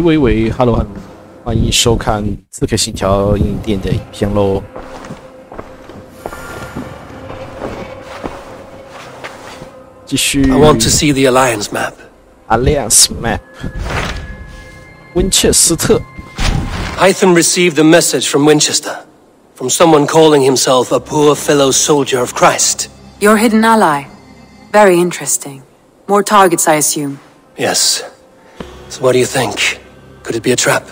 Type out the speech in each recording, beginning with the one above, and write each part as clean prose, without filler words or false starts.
喂 ，Hello， 欢迎收看《刺客信条：英灵殿》的影片喽。继续。I want to see the Alliance map. Alliance map. 温切斯特。Hytham received a message from Winchester, from someone calling himself a poor fellow soldier of Christ. Your hidden ally. Very interesting. More targets, I assume. Yes. So what do you think? Could it be a trap?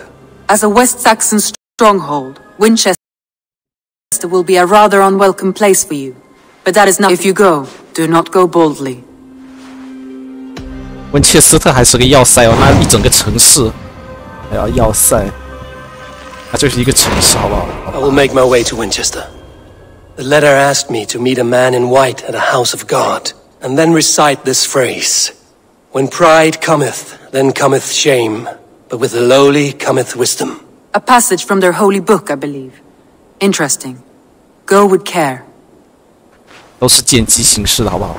As a West Saxon stronghold, Winchester will be a rather unwelcome place for you. But that is not. If you go, do not go boldly. 温切斯特还是个要塞哦，那一整个城市还要要塞，它就是一个城市，好不好？ I will make my way to Winchester. The letter asked me to meet a man in white at a house of God, and then recite this phrase: When pride cometh, then cometh shame, but with the lowly cometh wisdom. A passage from their holy book, I believe. Interesting. Go with care. 都是见机行事的，好不好？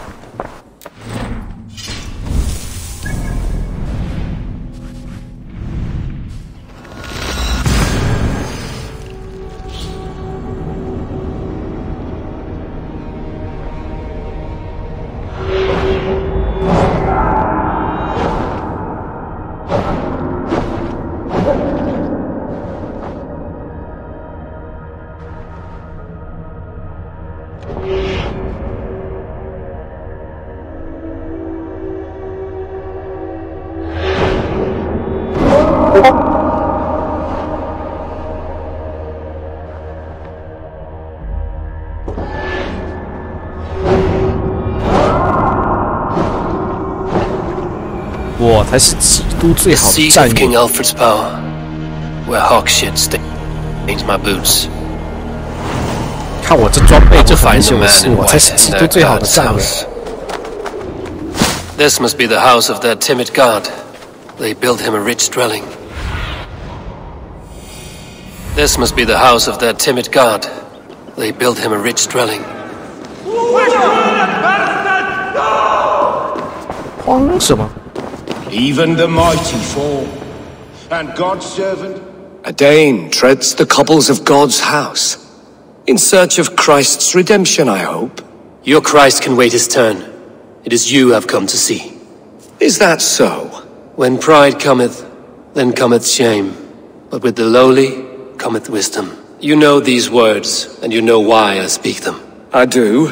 我才是基督最好的战友。 King Alfred's power, where hawk shit stains my boots. 看我这装备就很秀的是，我才是基督最好的战友。 This must be the house of that timid god. They built him a rich dwelling. This must be the house of that timid god. They built him a rich dwelling. 慌什么？ Even the mighty fall, and God's servant. A Dane treads the cobbles of God's house. In search of Christ's redemption, I hope. Your Christ can wait his turn. It is you I've come to see. Is that so? When pride cometh, then cometh shame. But with the lowly cometh wisdom. You know these words, and you know why I speak them. I do.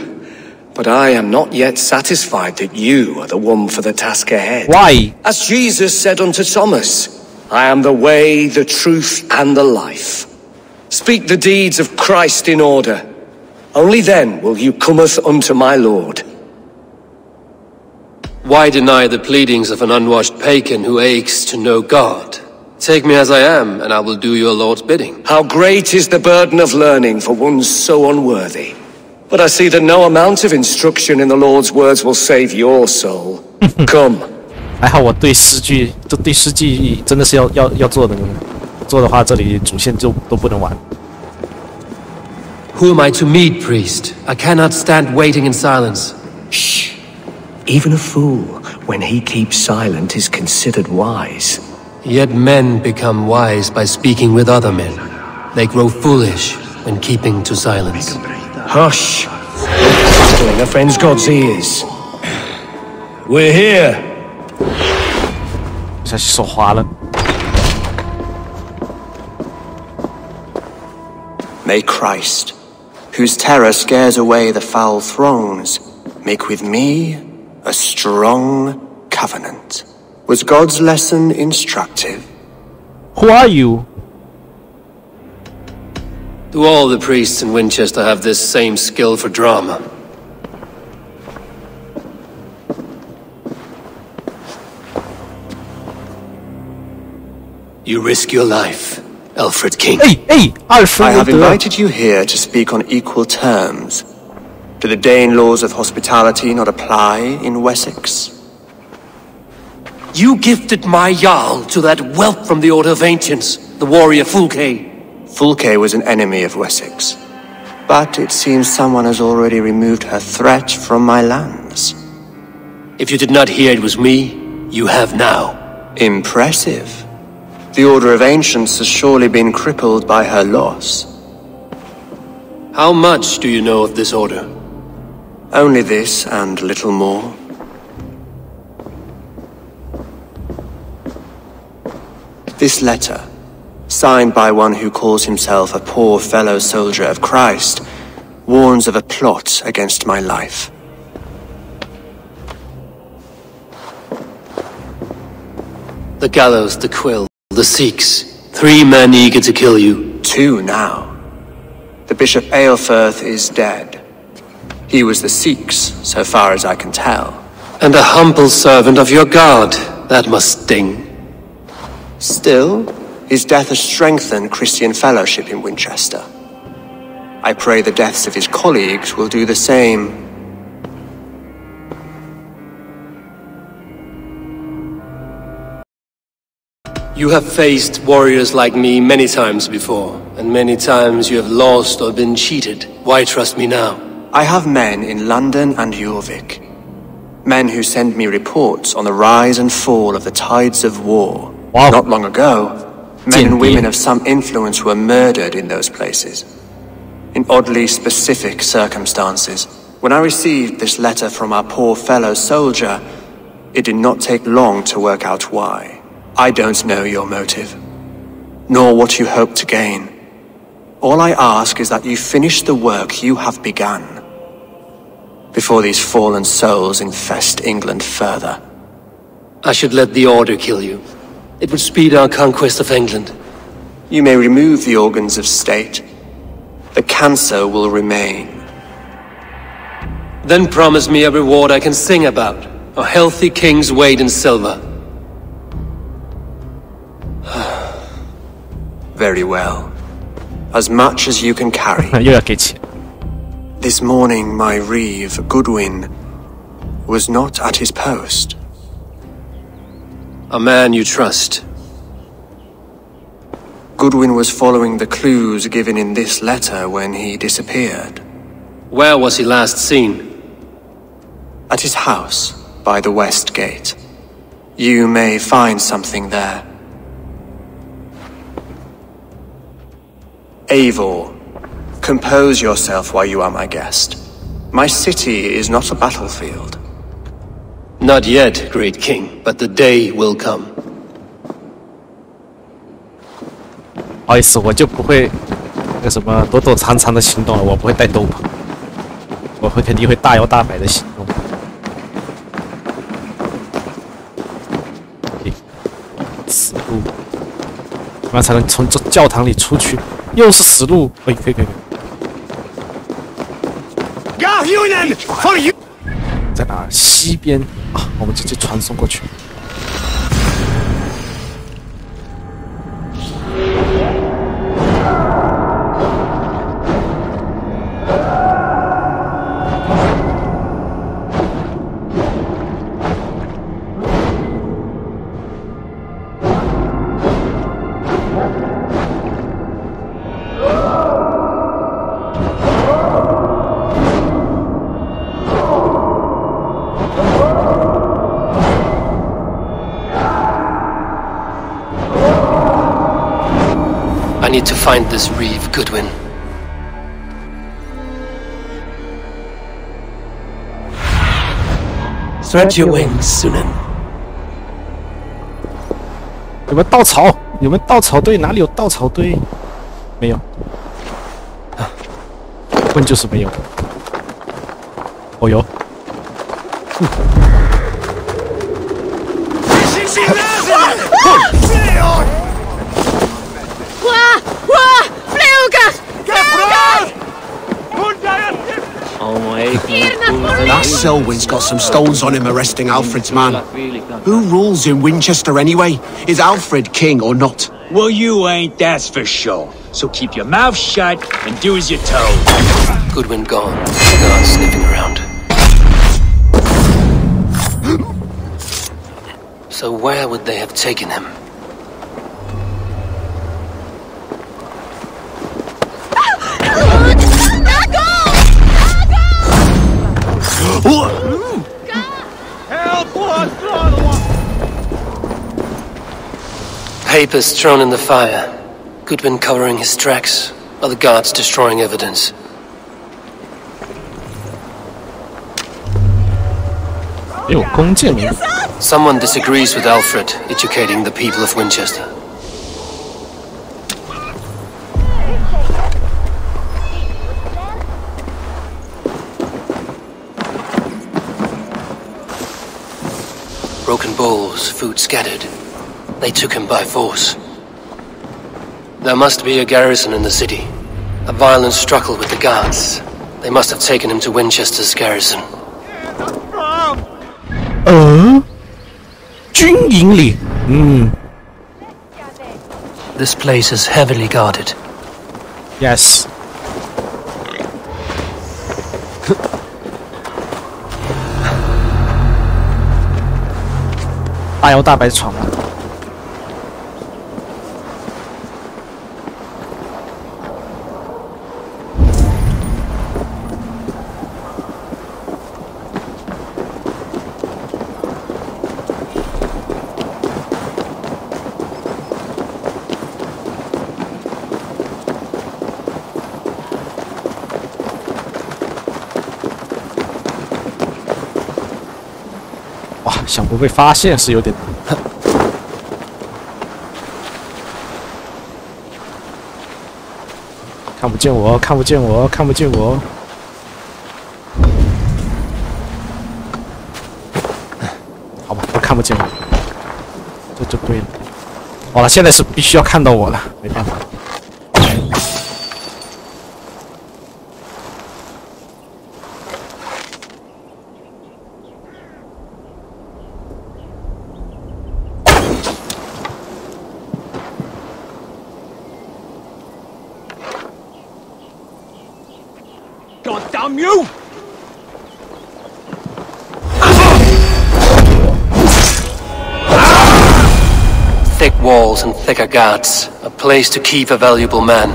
But I am not yet satisfied that you are the one for the task ahead. Why? As Jesus said unto Thomas, I am the way, the truth, and the life. Speak the deeds of Christ in order. Only then will you cometh unto my Lord. Why deny the pleadings of an unwashed pagan who aches to know God? Take me as I am, and I will do your Lord's bidding. How great is the burden of learning for one so unworthy. But I see that no amount of instruction in the Lord's words will save your soul. Come. 还好我对诗句真的是要做的，做的话这里主线就都不能玩。 Who am I to meet, priest? I cannot stand waiting in silence. Shh. Even a fool, when he keeps silent, is considered wise. Yet men become wise by speaking with other men. They grow foolish when keeping to silence. Hush! Don't offend God's ears. We're here. 一下手滑了。 May Christ, whose terror scares away the foul thrones, make with me a strong covenant. Was God's lesson instructive? Who are you? Do all the priests in Winchester have this same skill for drama? You risk your life, Alfred King. Hey, Alfred. I have invited you here to speak on equal terms. Do the Dane laws of hospitality not apply in Wessex? You gifted my Jarl to that whelp from the Order of Ancients, the warrior Fulke. Fulke was an enemy of Wessex. But it seems someone has already removed her threat from my lands. If you did not hear it was me, you have now. Impressive. The Order of Ancients has surely been crippled by her loss. How much do you know of this order? Only this and little more. This letter, signed by one who calls himself a poor fellow soldier of Christ, warns of a plot against my life. The gallows, the quill, the Sikhs. 3 men eager to kill you. 2 now. The Bishop Aelfirth is dead. He was the Sikhs, so far as I can tell. And a humble servant of your god. That must sting. Still, his death has strengthened Christian fellowship in Winchester. I pray the deaths of his colleagues will do the same. You have faced warriors like me many times before, and many times you have lost or been cheated. Why trust me now? I have men in London and Jorvik. Men who send me reports on the rise and fall of the tides of war. Wow. Not long ago, men and women of some influence were murdered in those places. In oddly specific circumstances. When I received this letter from our poor fellow soldier, it did not take long to work out why. I don't know your motive, nor what you hope to gain. All I ask is that you finish the work you have begun, before these fallen souls infest England further. I should let the Order kill you. It would speed our conquest of England. You may remove the organs of state. The cancer will remain. Then promise me a reward I can sing about. A healthy king's weight in silver. Very well. As much as you can carry. 又要给钱。 This morning my reeve, Goodwin, was not at his post. A man you trust. Goodwin was following the clues given in this letter when he disappeared. Where was he last seen? At his house, by the west gate. You may find something there. Eivor, compose yourself while you are my guest. My city is not a battlefield. Not yet, great king, but the day will come. 不好意思，我就不会那个什么躲躲藏藏的行动了，我不会带斗篷，我肯定会大摇大摆的行动。死路，怎么样才能从这教堂里出去？又是死路，可以。在哪？西边啊，我们直接传送过去。I need to find this reeve, Goodwin. Spread your wings, Sunan. 有没有稻草？有没有稻草堆？哪里有稻草堆？没有。问就是没有。哦有。That Selwyn's got some stones on him arresting Alfred's man. Who rules in Winchester anyway? Is Alfred king or not? Well, you ain't, that's for sure. So keep your mouth shut and do as you're told. Goodwin gone. Gone sniffing around. So where would they have taken him? papers thrown in the fire. Goodwin covering his tracks, while the guards destroying evidence. Someone disagrees with Alfred educating the people of Winchester. Broken bowls, food scattered. They took him by force. There must be a garrison in the city. A violent struggle with the guards. They must have taken him to Winchester's garrison. 军营里This place is heavily guarded. Yes. 大摇大摆闯了。哇，想不被发现是有点难。看不见我，看不见我，看不见我。好吧，都看不见我，这就对了。好了，现在是必须要看到我了，没办法。God damn you! Thick walls and thicker guards. A place to keep a valuable man.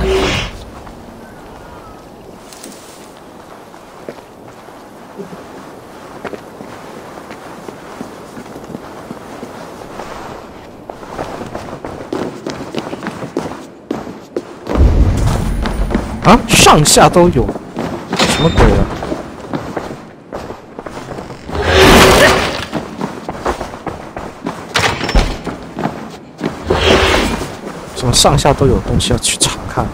啊，上下都有。什么鬼啊？什么上下都有东西要去查看？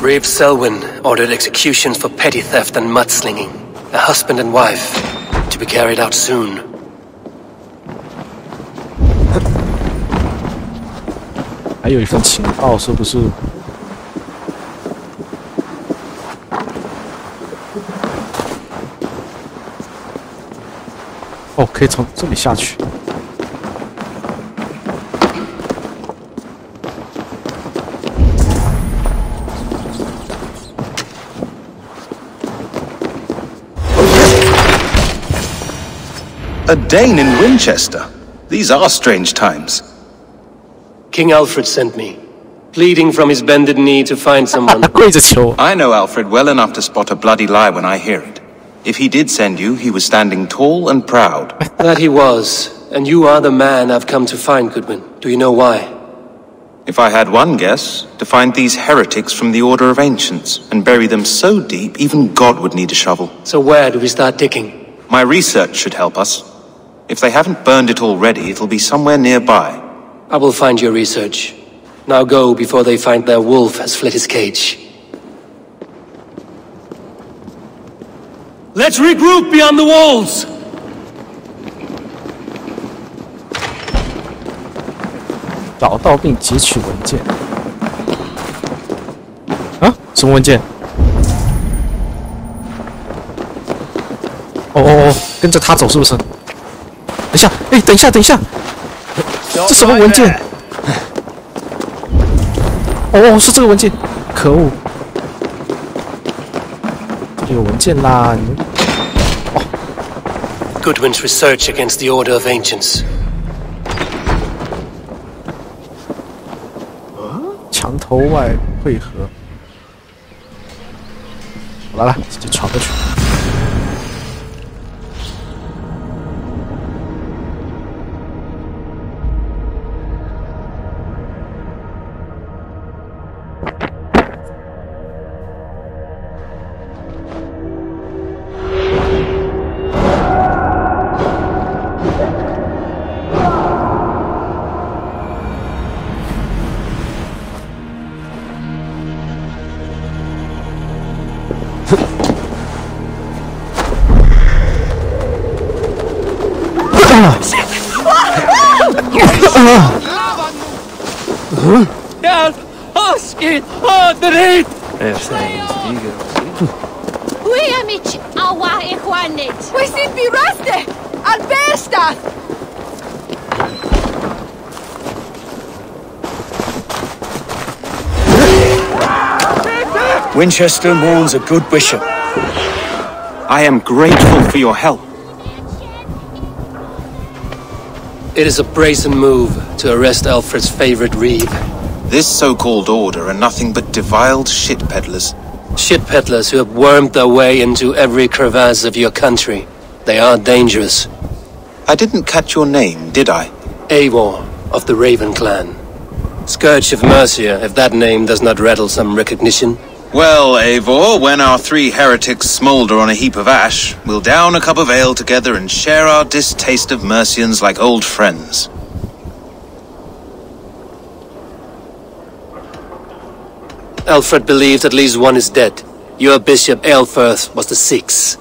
Brave Selwyn ordered executions for petty theft and mudslinging. A husband and wife, to be carried out soon. 还有一份情报，是不是？哦，可以从这里下去。 A Dane in Winchester? These are strange times. King Alfred sent me, pleading from his bended knee to find someone. I know Alfred well enough to spot a bloody lie when I hear it. If he did send you, he was standing tall and proud. That he was, and you are the man I've come to find, Goodwin. Do you know why? If I had one guess, to find these heretics from the Order of Ancients, and bury them so deep, even God would need a shovel. So where do we start digging? My research should help us. If they haven't burned it already, it'll be somewhere nearby. I will find your research. Now go before they find their wolf has fled his cage. Let's regroup beyond the walls! 找到并截取文件。啊？什么文件？哦，跟着他走是不是？等一下，哎，等一下，等一下，这什么文件？哦，是这个文件，可恶！这里有文件啦，你们。哦， Goodwin's research against the Order of Ancients. 墙头外汇合。来了，直接闯过去。Yes! Oh, skid! Oh, the rain! Wii amici awa ikhwanit! Wesin biraste! Albesta! Winchester mourns a good bishop. I am grateful for your help. It is a brazen move to arrest Alfred's favorite reeve. This so-called order are nothing but defiled shit peddlers. Shit peddlers who have wormed their way into every crevasse of your country. They are dangerous. I didn't catch your name, did I? Eivor of the Raven clan. Scourge of Mercia, if that name does not rattle some recognition. Well, Eivor, when our three heretics smoulder on a heap of ash, we'll down a cup of ale together and share our distaste of Mercians like old friends. Alfred believed at least one is dead. Your bishop, Aelfirth, was the sixth.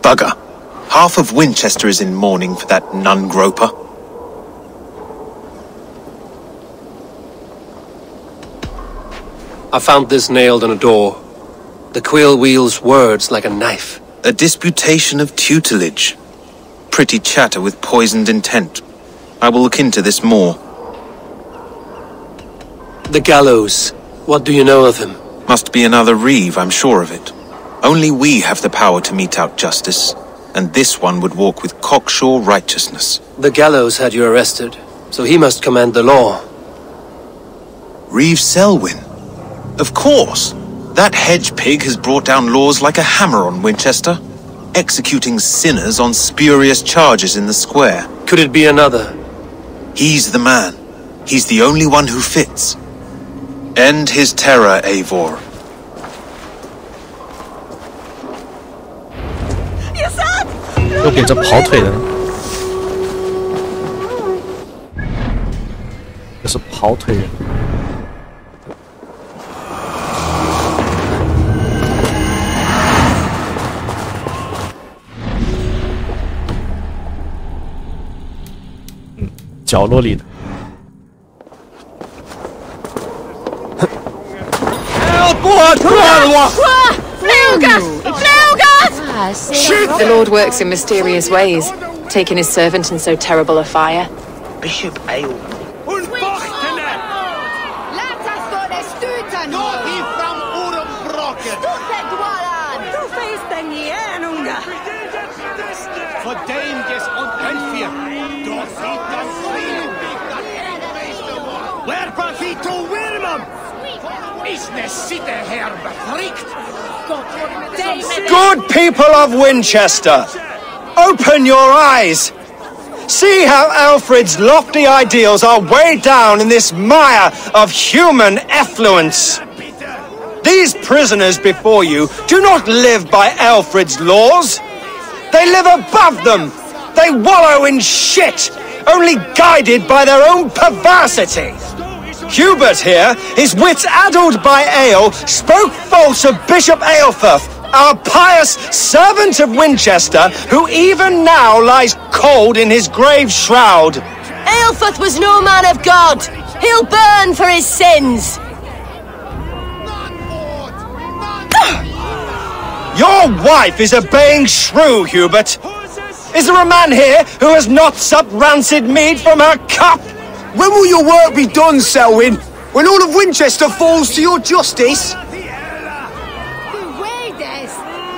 Bugger. Half of Winchester is in mourning for that nun-groper. I found this nailed on a door. The quill wields words like a knife. A disputation of tutelage. Pretty chatter with poisoned intent. I will look into this more. The gallows. What do you know of him? Must be another reeve, I'm sure of it. Only we have the power to mete out justice, and this one would walk with cocksure righteousness. The gallows had you arrested, so he must command the law. Reeve Selwyn. Of course! That hedge pig has brought down laws like a hammer on Winchester, executing sinners on spurious charges in the square. Could it be another? He's the man. He's the only one who fits. End his terror, Eivor. Yes, sir! 又给这跑腿的，这是跑腿人。角落里的。The Lord works in mysterious ways, taking his servant in so terrible a fire. Bishop Ale. Good people of Winchester, open your eyes. See how Alfred's lofty ideals are weighed down in this mire of human effluence. These prisoners before you do not live by Alfred's laws. They live above them. They wallow in shit, only guided by their own perversity. Hubert here, his wits addled by ale, spoke false of Bishop Aelfirth, our pious servant of Winchester, who even now lies cold in his grave shroud. Aelfirth was no man of God. He'll burn for his sins. Your wife is obeying shrew, Hubert. Is there a man here who has not supped rancid mead from her cup? When will your work be done, Selwyn? When all of Winchester falls to your justice?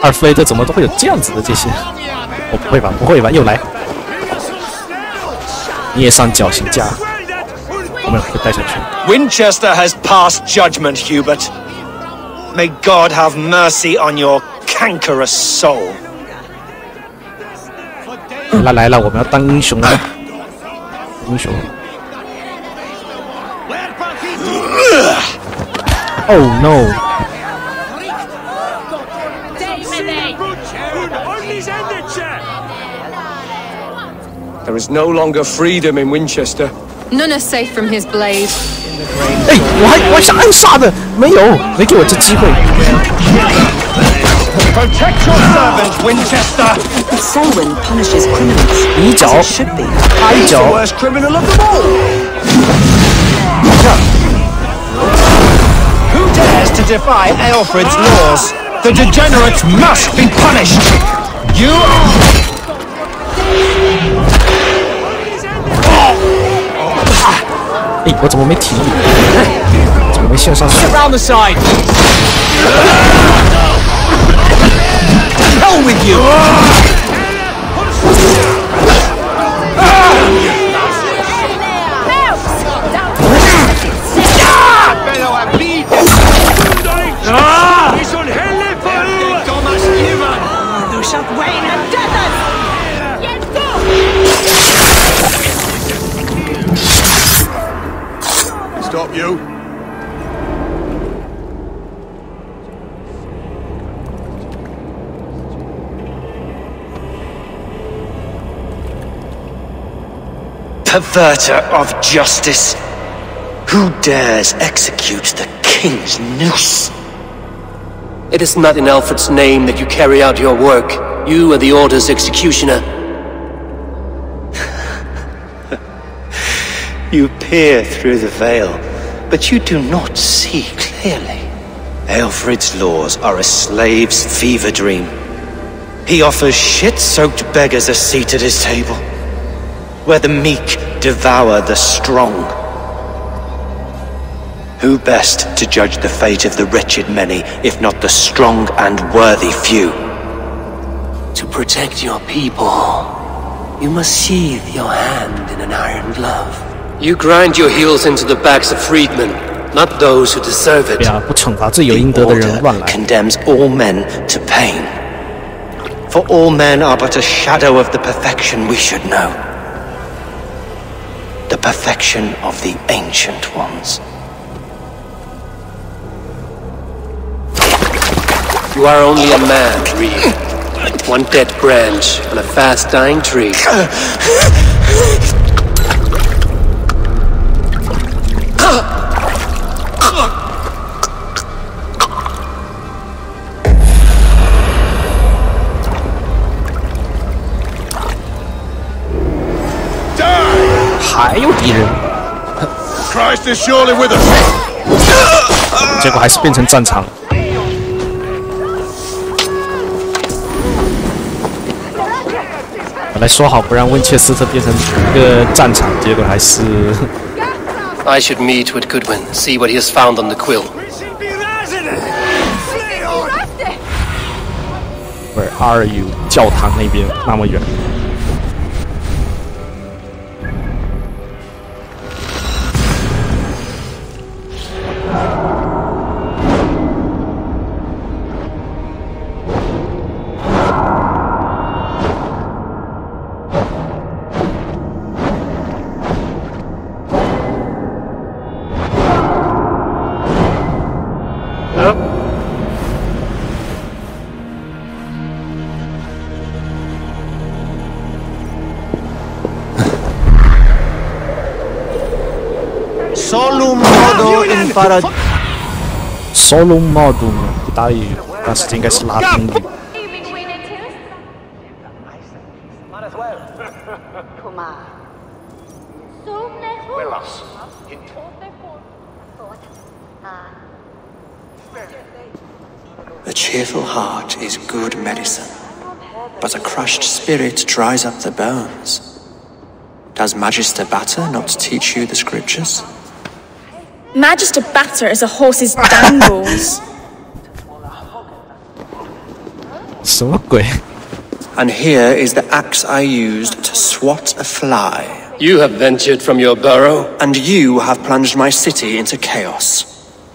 阿尔弗雷德怎么都会有这样子的这些我不会吧？不会吧？又来！你也上绞刑架，我们会带下去。Winchester has passed judgment, Hubert. May God have mercy on your cankerous soul. 来了，我们要当英雄了！英雄。Oh no! There is no longer freedom in Winchester. None are safe from his blade. 哎，我想暗杀的，没给我这机会。Protect your servant, Winchester. Selwyn punishes criminals. 一脚，他一脚。 Worst criminal of them all. Who dares to defy Aelfred's laws? The degenerates must be punished. You are. 哎，我怎么没体力？怎么没线上去 ？Around the side. Hell with you. Du shalt reign in death! Stop you. Perverter of justice. Who dares execute the king's noose? It is not in Alfred's name that you carry out your work. You are the Order's executioner. You peer through the veil, but you do not see clearly. Aelfred's laws are a slave's fever dream. He offers shit-soaked beggars a seat at his table, where the meek devour the strong. Who best to judge the fate of the wretched many, if not the strong and worthy few? To protect your people, you must sheathe your hand in an iron glove. You grind your heels into the backs of freedmen, not those who deserve it. 对啊，不惩罚罪有应得的人乱来。 Condemns all men to pain. For all men are but a shadow of the perfection we should know. The perfection of the ancient ones. You are only a man, Reed. One dead branch on a fast-dying tree. 还有敌人， Christ is surely with us. 结果还是变成战场。本来说好不让温切斯特变成一个战场，结果还是。I should meet with Goodwin, see what he has found on the quill. Where are you？ 教堂那边那么远。Solum modo in parad. Solum modo 意大利语，但是这应该是拉丁语。A cheerful heart is good medicine, but a crushed spirit dries up the bones. Does Magister Batter not teach you the scriptures? Magister Batter is a horse's dangles. 什么鬼？ And here is the axe I used to swat a fly. You have ventured from your burrow? And you have plunged my city into chaos.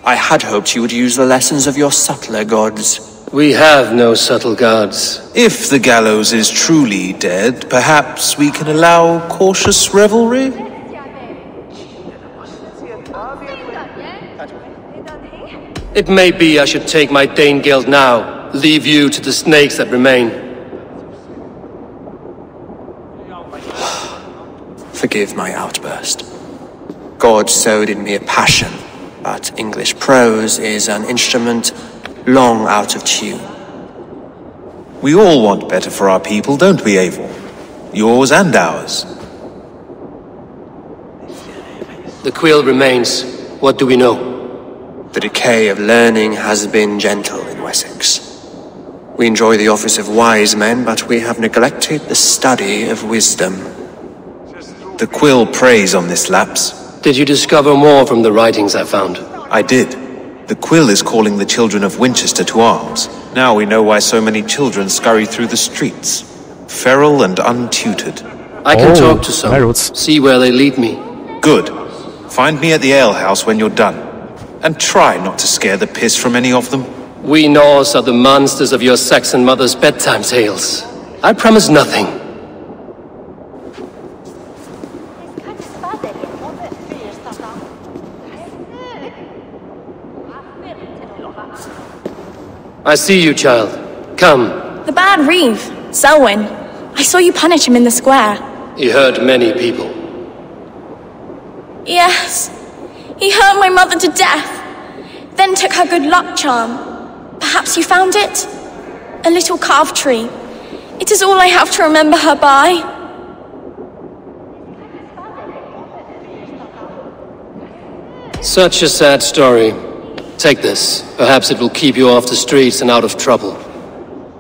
I had hoped you would use the lessons of your subtler gods. We have no subtle gods. If the gallows is truly dead, perhaps we can allow cautious revelry? It may be I should take my Dane guild now, leave you to the snakes that remain. Forgive my outburst. God sowed in me a passion, but English prose is an instrument long out of tune. We all want better for our people, don't we, Eivor? Yours and ours. The quill remains. What do we know? The decay of learning has been gentle in Wessex. We enjoy the office of wise men, but we have neglected the study of wisdom. The quill preys on this lapse. Did you discover more from the writings I found? I did. The quill is calling the children of Winchester to arms. Now we know why so many children scurry through the streets, feral and untutored. I can talk to some, see where they lead me. Good. Find me at the alehouse when you're done. And try not to scare the piss from any of them. We Norse are the monsters of your Saxon mother's bedtime tales. I promise nothing. I see you, child. Come. The bad Reeve, Selwyn. I saw you punish him in the square. He hurt many people. Yes. He hurt my mother to death. Then took her good luck charm. Perhaps you found it? A little carved tree. It is all I have to remember her by. Such a sad story. Take this. Perhaps it will keep you off the streets and out of trouble.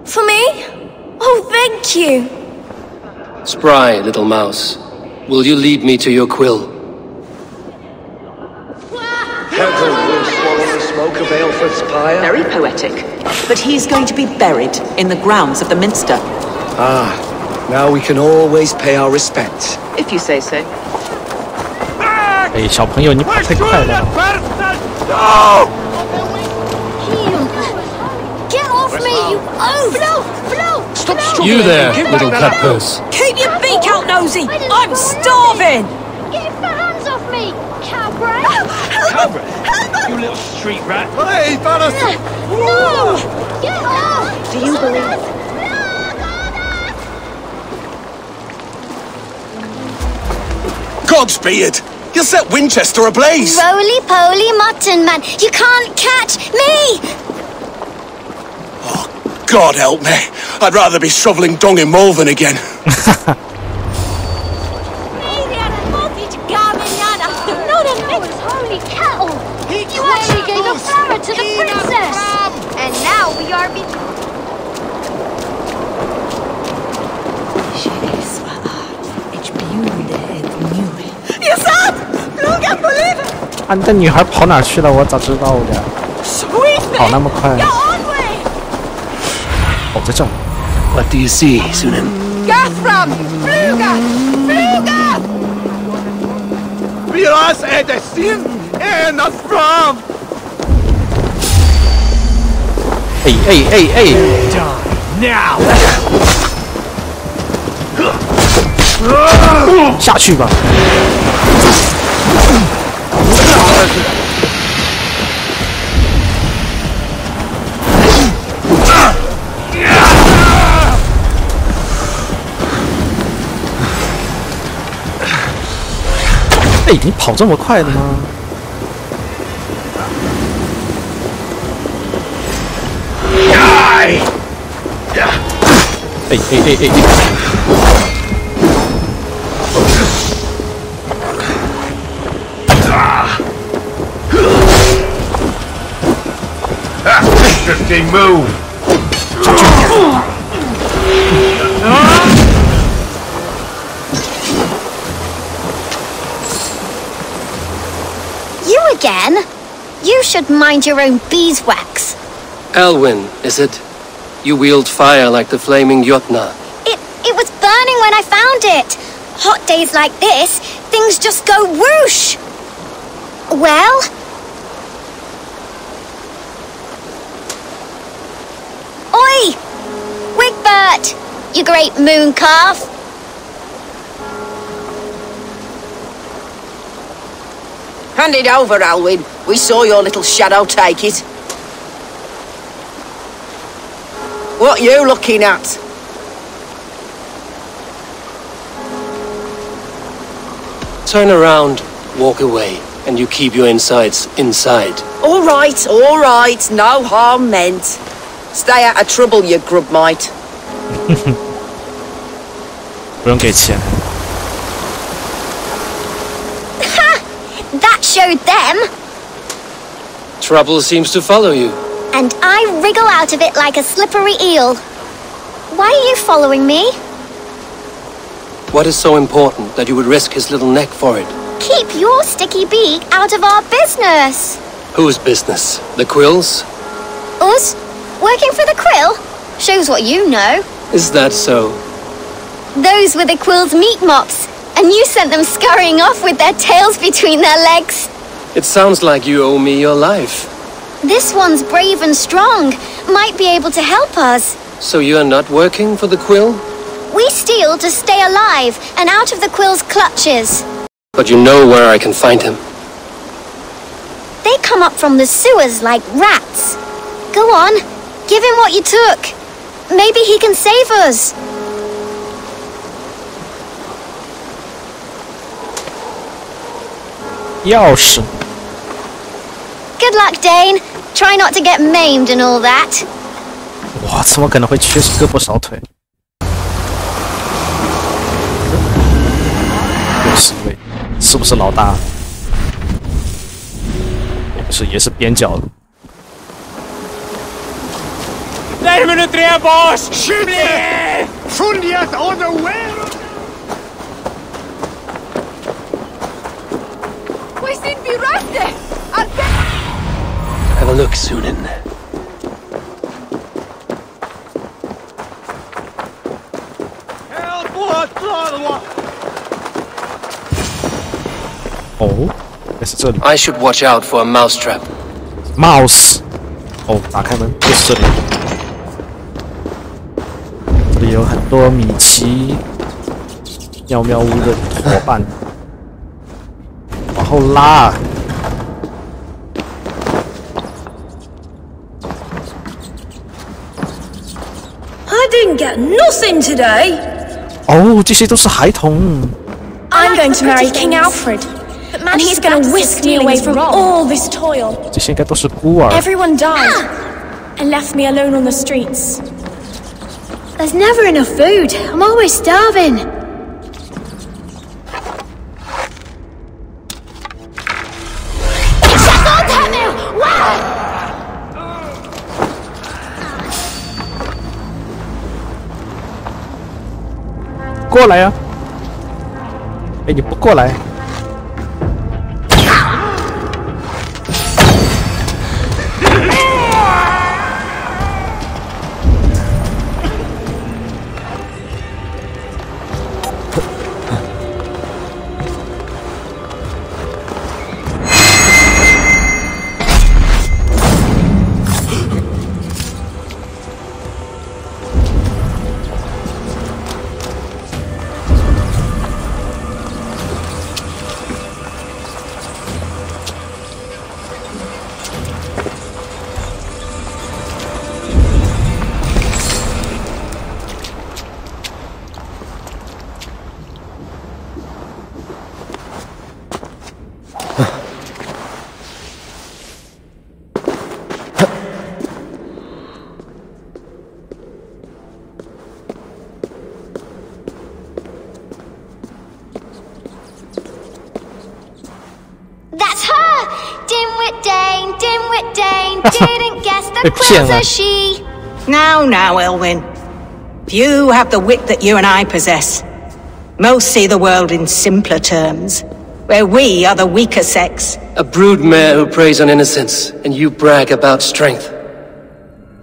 For me? Oh, thank you. Spry, little mouse. Will you lead me to your quill? Helga will swallow the smoke of Aelfred's pyre. Very poetic. But he's going to be buried in the grounds of the Minster. Ah, now we can always pay our respects. If you say so. 哎，小朋友，你跑太快了。 Get off me, you oaf! Stop You there, little cutpurse. Keep your beak out, nosy! I'm starving! Get your hands off me, cowbray! Cowbray? You little street rat! Hey, Valis! No! Get off! Do you believe? Gods be it! You'll set Winchester ablaze! Roly-poly mutton man, you can't catch me! Oh, God help me. I'd rather be shoveling dung in Malvern again. Not a mixed holy cattle! You actually gave a flower to the princess! And now we are You're sad! Look at believe it! 啊，那女孩跑哪去了？我咋知道的？跑那么快？哦，在这儿。 What do you see, Sunan? Gathram! Fluga! Fluga! Wir oss det sin en att fram! 哎哎哎哎 Now! 下去吧。哎，你跑这么快的吗？哎哎哎哎！ Interesting move. You again? You should mind your own beeswax. Elwyn, is it? You wield fire like the flaming Jotnar. It was burning when I found it. Hot days like this, things just go whoosh. Well? Oi! Wigbert! You great moon calf! Hand it over, Alwyn. We saw your little shadow take it. What you looking at? Turn around, walk away, and you keep your insides inside. All right, no harm meant. Stay out of trouble, you grub mite. 不用给钱。 Ha! That showed them. Trouble seems to follow you. And I wriggle out of it like a slippery eel. Why are you following me? What is so important that you would risk his little neck for it? Keep your sticky beak out of our business. Whose business? The Quill's? Us? Working for the Quill? Shows what you know. Is that so? Those were the Quill's meat mops, and you sent them scurrying off with their tails between their legs. It sounds like you owe me your life. This one's brave and strong. Might be able to help us. So you are not working for the Quill? We steal to stay alive and out of the Quill's clutches. But you know where I can find him. They come up from the sewers like rats. Go on, give him what you took. Maybe he can save us. Good luck, Dane. Try not to get maimed and all that. 哇，怎么可能会缺胳膊少腿？又是一位，是不是老大？也不是，也是边角的。 Let me the boss! Shit! Fundiat on the way! We seem to be rusty! Have a look, Sunan. Oh, 也是这里。 I should watch out for a mousetrap. Mouse. 哦，打开门，就是这里。这里有很多米奇、妙妙屋的伙伴，往后拉。 I didn't get nothing today. 哦，这些都是孩童。 I'm going to marry King Alfred, and he's going to whisk me away from all this toil. 这些应该都是孤儿。 Everyone died and left me alone on the streets. There's never enough food. I'm always starving. Wow! 过来呀！哎，你不过来？Didn't guess the Quill's a she. Now, Elwyn. Few have the wit that you and I possess. Most see the world in simpler terms, where we are the weaker sex. A broodmare who preys on innocence, and you brag about strength.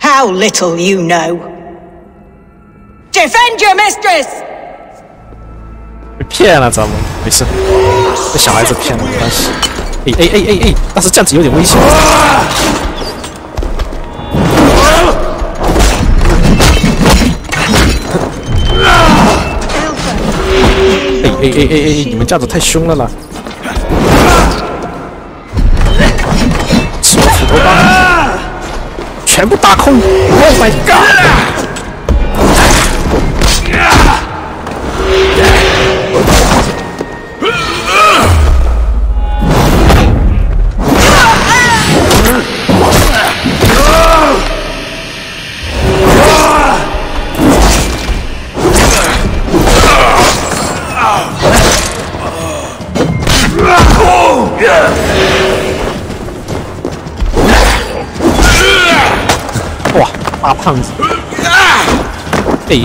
How little you know. Defend your mistress! 被骗了，知道吗？没事，被小孩子骗了没关系。哎！但是这样子有点危险。哎！你们这样子太凶了啦！吃我斧头吧，全部打空 ！Oh my god！哇，大胖子！哎，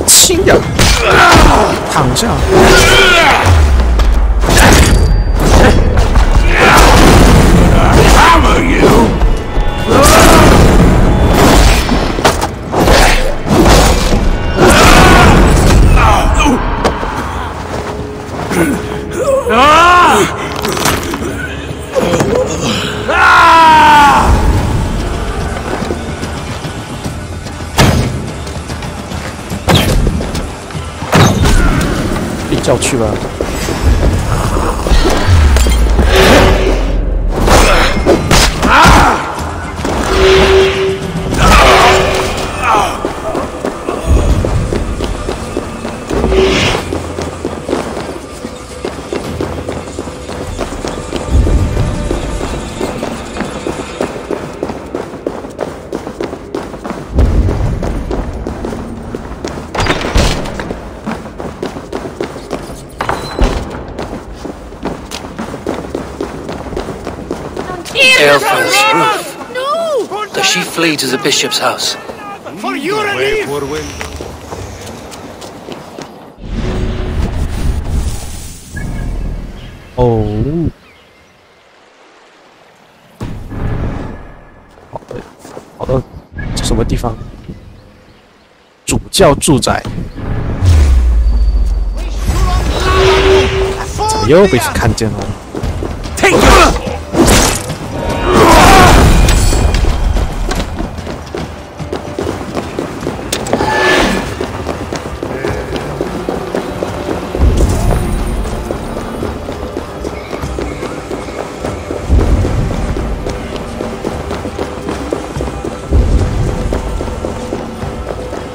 轻点，躺下。叫去吧。Aelfr's roof. No! Does she flee to the bishop's house? For you to leave! Oh. 好的，这什么地方？主教住宅。怎么又被看见了？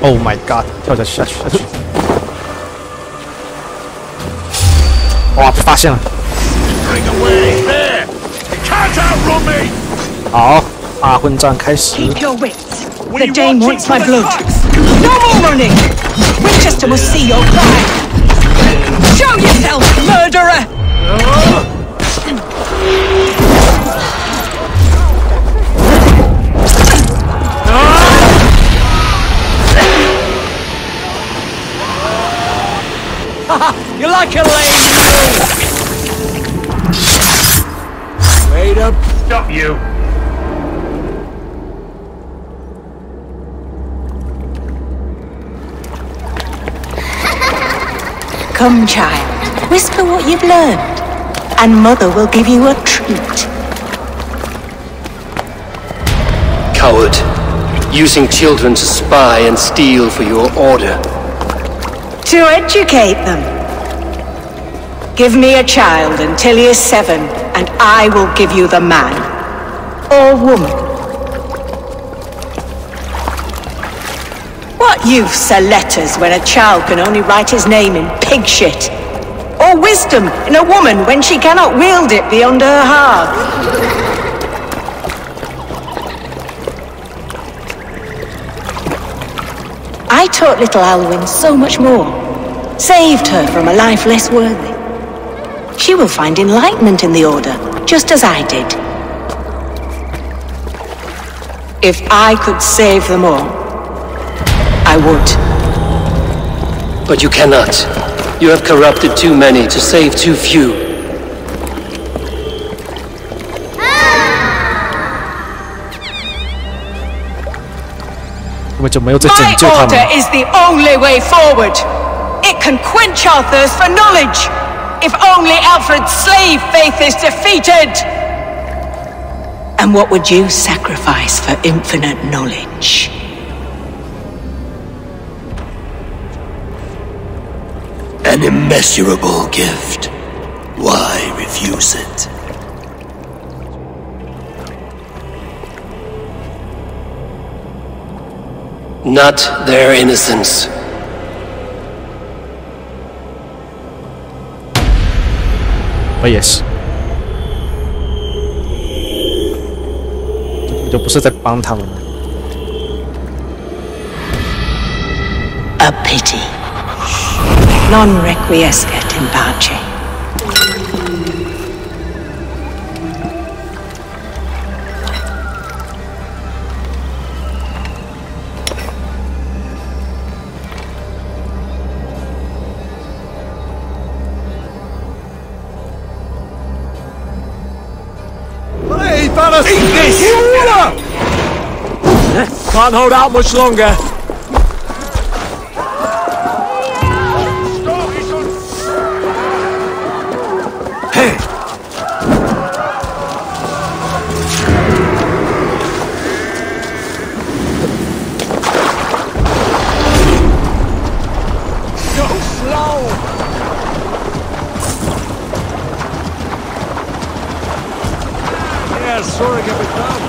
Oh my god！ 跳下去！哇，被发现了！好，大混战开始。 Keep your wits. The Dane wants my blood. No more running. Winchester must see your pride. Show yourself, murderer! You like a lame mule! Wait up, stop you! Come, child. Whisper what you've learned, and Mother will give you a treat. Coward. Using children to spy and steal for your order. To educate them. Give me a child until he is 7, and I will give you the man. Or woman. What use are letters when a child can only write his name in pig shit? Or wisdom in a woman when she cannot wield it beyond her heart? I taught little Alwyn so much more. Saved her from a life less worthy. She will find enlightenment in the Order, just as I did. If I could save them all, I would. But you cannot. You have corrupted too many to save too few. 根本就没有在拯 My 救他们。 order is the only way forward. It can quench our thirst for knowledge. If only Alfred's slave faith is defeated. And what would you sacrifice for infinite knowledge? An immeasurable gift. Why refuse it? Not their innocence. Oh yes. 就不是在帮他们。 A pity. Non requiescat in pace. Hey, fellas! Eat this! Can't hold out much longer. Hey! Go slow! Yeah, sorry, Capitán.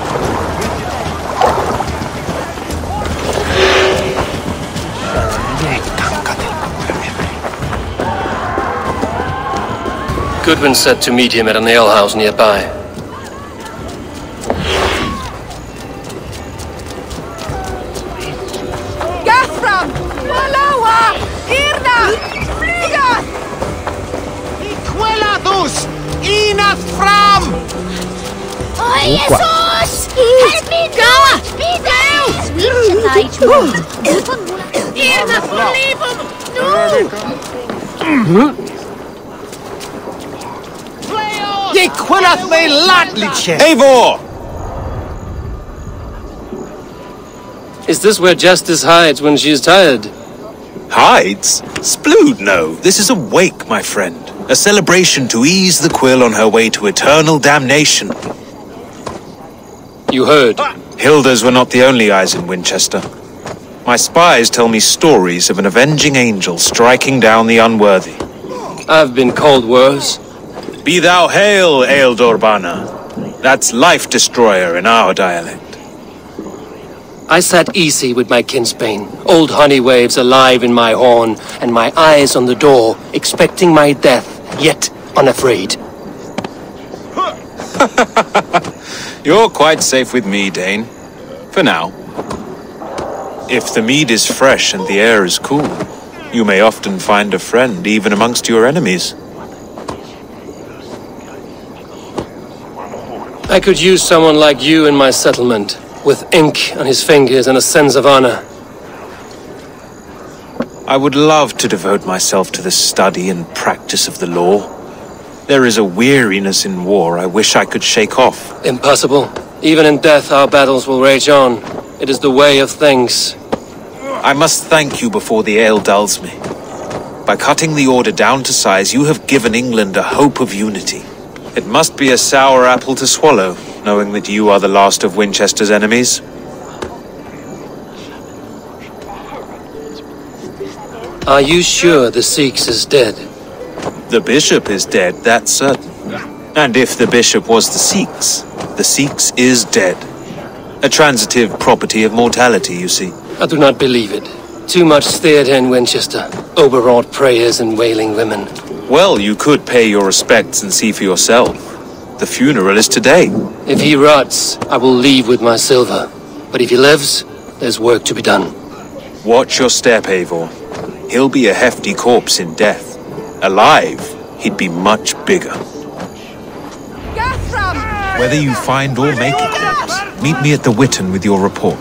Goodwin said to meet him at an alehouse nearby. Gathram! Walawa! Irna! Flyga! Iquelatus! Inath fram! Oh, Jesus! Help me down! Me down! Sweet Elijah! Irna, leave him! No! Iquelath me latliche! Eivor! Is this where Justice hides when she is tired? Hides? Splood, no. This is a wake, my friend. A celebration to ease the quill on her way to eternal damnation. You heard. Hilda's were not the only eyes in Winchester. My spies tell me stories of an avenging angel striking down the unworthy. I've been called worse. Be thou hail, Ealdorbanna. That's Life Destroyer in our dialect. I sat easy with my kinsbane, old honey waves alive in my horn, and my eyes on the door, expecting my death, yet unafraid. You're quite safe with me, Dane. For now. If the mead is fresh and the air is cool, you may often find a friend even amongst your enemies. I could use someone like you in my settlement, with ink on his fingers and a sense of honor. I would love to devote myself to the study and practice of the law. There is a weariness in war I wish I could shake off. Impossible. Even in death our battles will rage on. It is the way of things. I must thank you before the ale dulls me. By cutting the order down to size, you have given England a hope of unity. It must be a sour apple to swallow, knowing that you are the last of Winchester's enemies. Are you sure the Sikhs is dead? The bishop is dead, that's certain. And if the bishop was the Sikhs is dead. A transitive property of mortality, you see. I do not believe it. Too much theatre in Winchester. Overwrought prayers and wailing women. Well, you could pay your respects and see for yourself. The funeral is today. If he rots, I will leave with my silver. But if he lives, there's work to be done. Watch your step, Eivor. He'll be a hefty corpse in death. Alive, he'd be much bigger. Whether you find or make a corpse, meet me at the Witten with your report.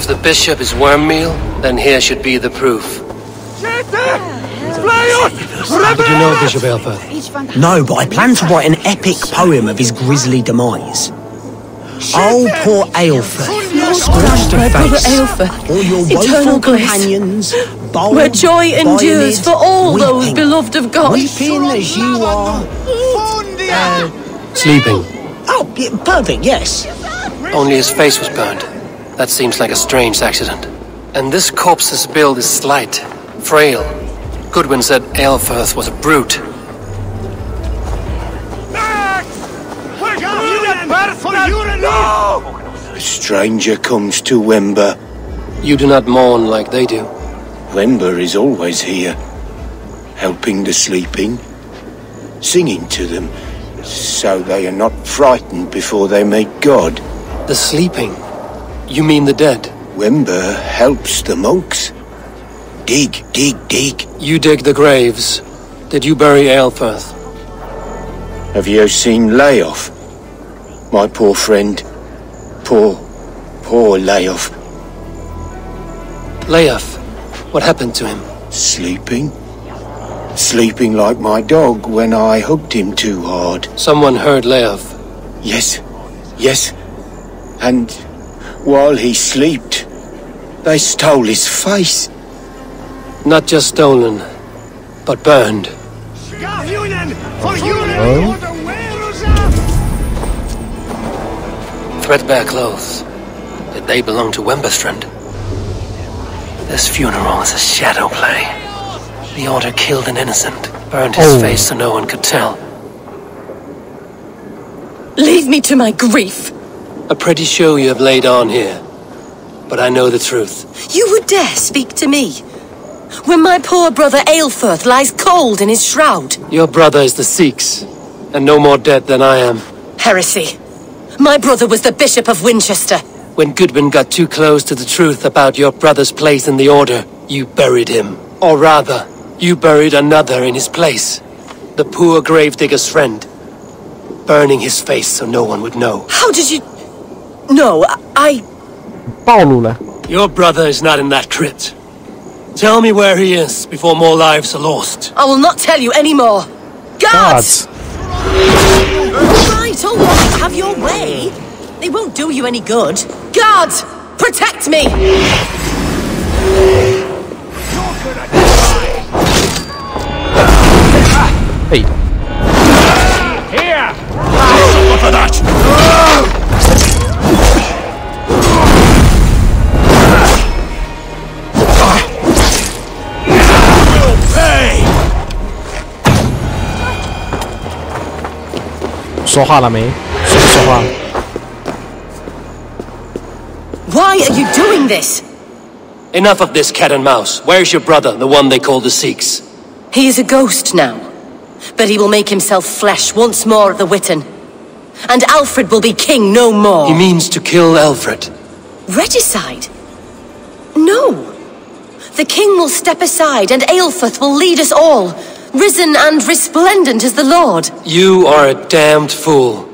the bishop is worm meal, then here should be the proof. Did you know Bishop Aelfirth? No, but I plan to write an epic poem of his grisly demise. Oh, poor Aelfirth, scorched My of brother face, Aelfirth, all your eternal woeful bliss, companions, bold, where joy endures violid, for all those weeping, beloved of God. weeping as you are. Sleeping. Oh, yeah, perfect, yes. Only his face was burned. That seems like a strange accident. And this corpse's build is slight, frail. Goodwin said Aelfirth was a brute. A stranger comes to Wember. You do not mourn like they do. Wember is always here, helping the sleeping, singing to them, so they are not frightened before they meet God. The sleeping? You mean the dead? Wember helps the monks. Dig, dig, dig. You dig the graves. Did you bury Aelfirth? Have you seen Layoff? My poor friend. Poor Layoff. Layoff? What happened to him? Sleeping? Sleeping like my dog when I hugged him too hard. Someone heard Layoff. Yes. And while he slept, they stole his face. Not just stolen, but burned. Threadbare clothes. Did they belong to Wemberstrand? This funeral is a shadow play. The Order killed an innocent, burned his face so no one could tell. Leave me to my grief. A pretty show you have laid on here. But I know the truth. You would dare speak to me when my poor brother Aelfirth lies cold in his shroud. Your brother is the Sikhs, and no more dead than I am. Heresy. My brother was the Bishop of Winchester. When Goodwin got too close to the truth about your brother's place in the Order, you buried him. Or rather, you buried another in his place. The poor gravedigger's friend. Burning his face so no one would know. How did you... No, I... 暴露了。 Your brother is not in that crypt. Tell me where he is before more lives are lost. I will not tell you anymore. Guards! Right, all right, have your way. They won't do you any good. Guards! Protect me! Hey. Here! Look at that! Hey! 说话了没？说不说话？ Why are you doing this? Enough of this cat and mouse. Where's your brother, the one they call the Sikhs? He is a ghost now, but he will make himself flesh once more at the Witten. And Alfred will be king no more. He means to kill Alfred. Regicide? No. The king will step aside and Aelfirth will lead us all, risen and resplendent as the Lord. You are a damned fool.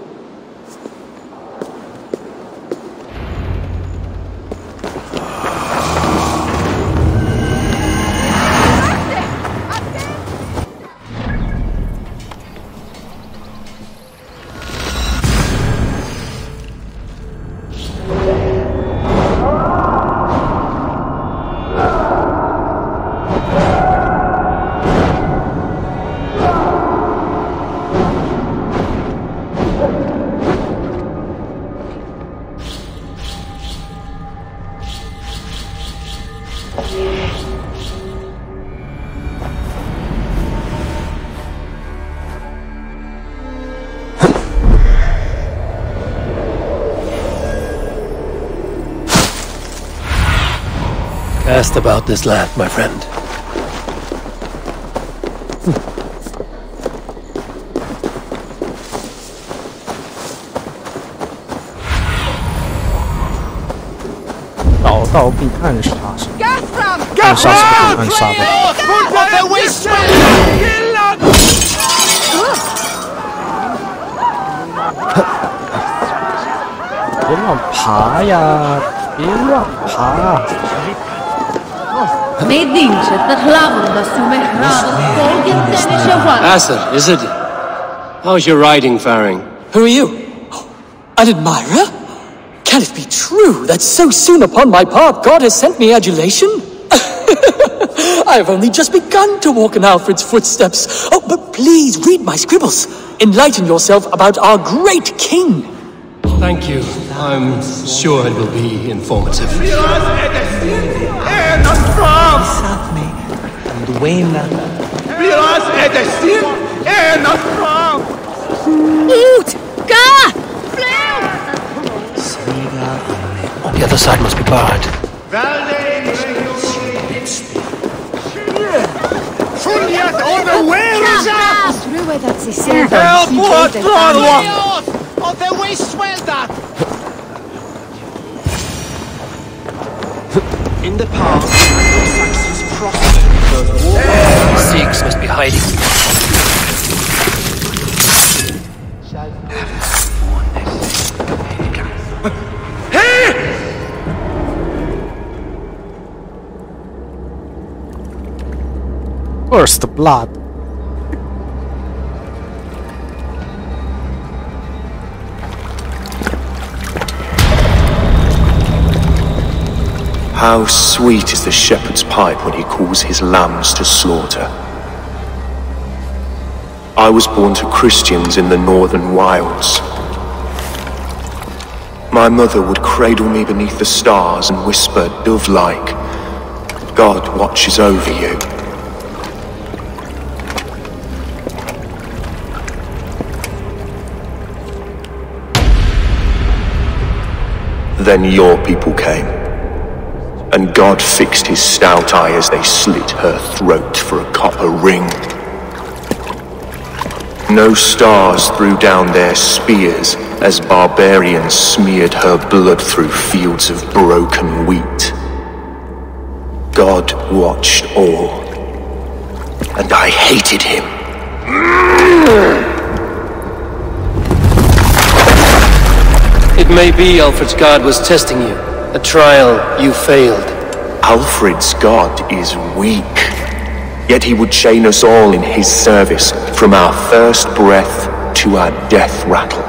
Asked about this land, my friend.找到必暗杀手，暗杀是不可以暗杀的。别乱爬呀！ Asa, is it? How's your riding faring? Who are you? An admirer? Can it be true that so soon upon my path God has sent me adulation? I have only just begun to walk in Alfred's footsteps. Oh, but please read my scribbles. Enlighten yourself about our great king. Thank you. I'm sure it will be informative. The other side must be barred. In the past, Anglo-Saxons prospered. Both war and Sikhs must be hiding. Where's the blood? How sweet is the shepherd's pipe when he calls his lambs to slaughter. I was born to Christians in the northern wilds. My mother would cradle me beneath the stars and whisper, dove-like, God watches over you. Then your people came, and God fixed his stout eye as they slit her throat for a copper ring. No stars threw down their spears as barbarians smeared her blood through fields of broken wheat. God watched all, and I hated him. It may be Alfred's God was testing you. A trial you failed. Alfred's God is weak. Yet he would chain us all in his service, from our first breath to our death rattle.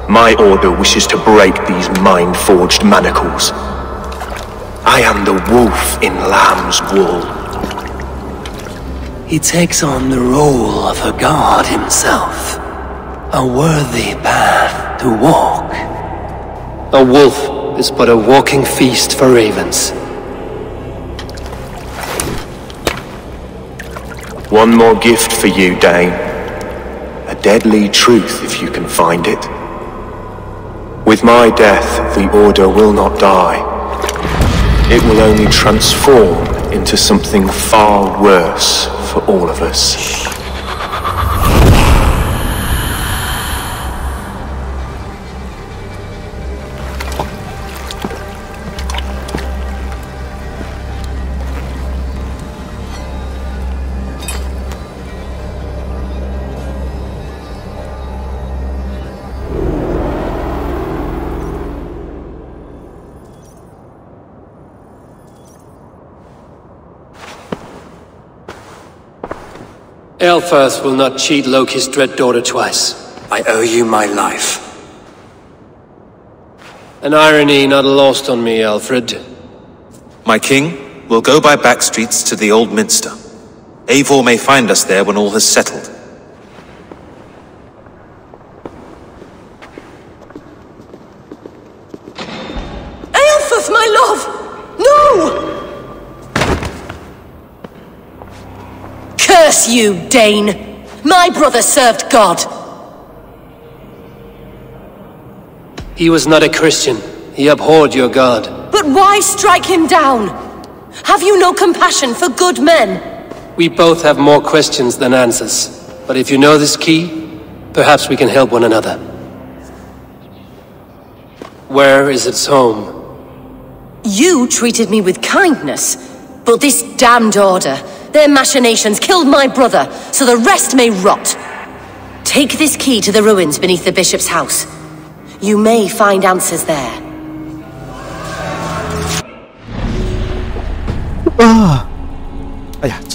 My order wishes to break these mind-forged manacles. I am the wolf in lamb's wool. He takes on the role of a god himself. A worthy path to walk. A wolf is but a walking feast for ravens. One more gift for you, Dane. A deadly truth, if you can find it. With my death, the Order will not die. It will only transform into something far worse for all of us. Elfirth will not cheat Loki's dread daughter twice. I owe you my life. An irony not lost on me, Alfred. My king, we'll go by back streets to the Old Minster. Eivor may find us there when all has settled. Aelfirth, my love! No! Curse you, Dane! My brother served God! He was not a Christian. He abhorred your god. But why strike him down? Have you no compassion for good men? We both have more questions than answers. But if you know this key, perhaps we can help one another. Where is its home? You treated me with kindness, but this damned Order, their machinations killed my brother, so the rest may rot. Take this key to the ruins beneath the bishop's house. You may find answers there.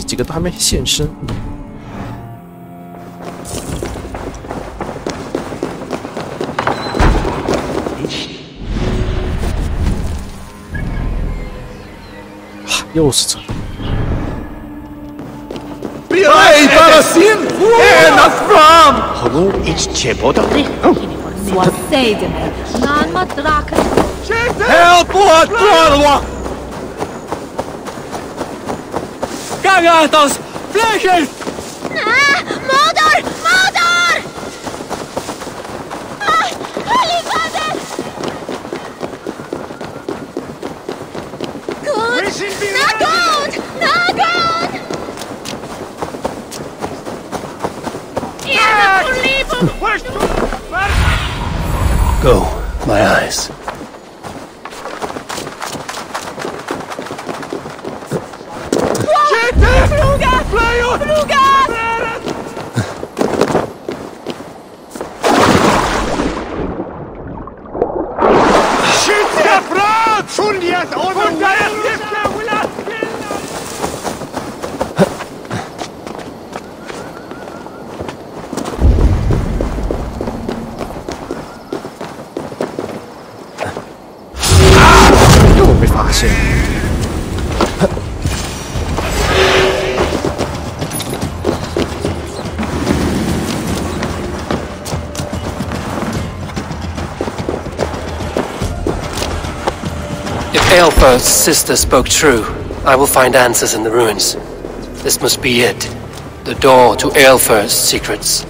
几个都还没现身。又是这。Kagatos! Flashes! Mordor! Mordor! Holy Father! Good! Not good! Not good! Go, my eyes. If Aelfir's sister spoke true, I will find answers in the ruins. This must be it. The door to Aelfir's secrets.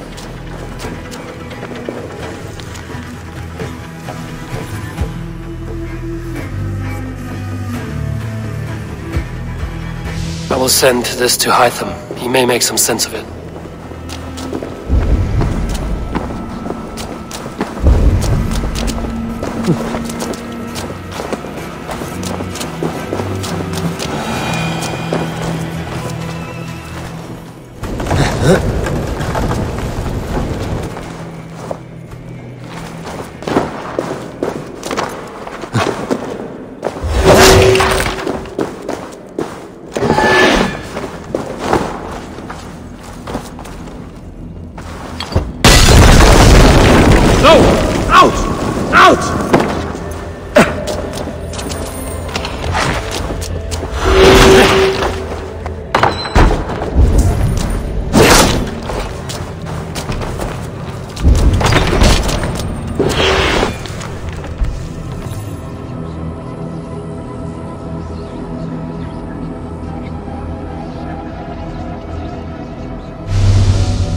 I will send this to Hytham. He may make some sense of it.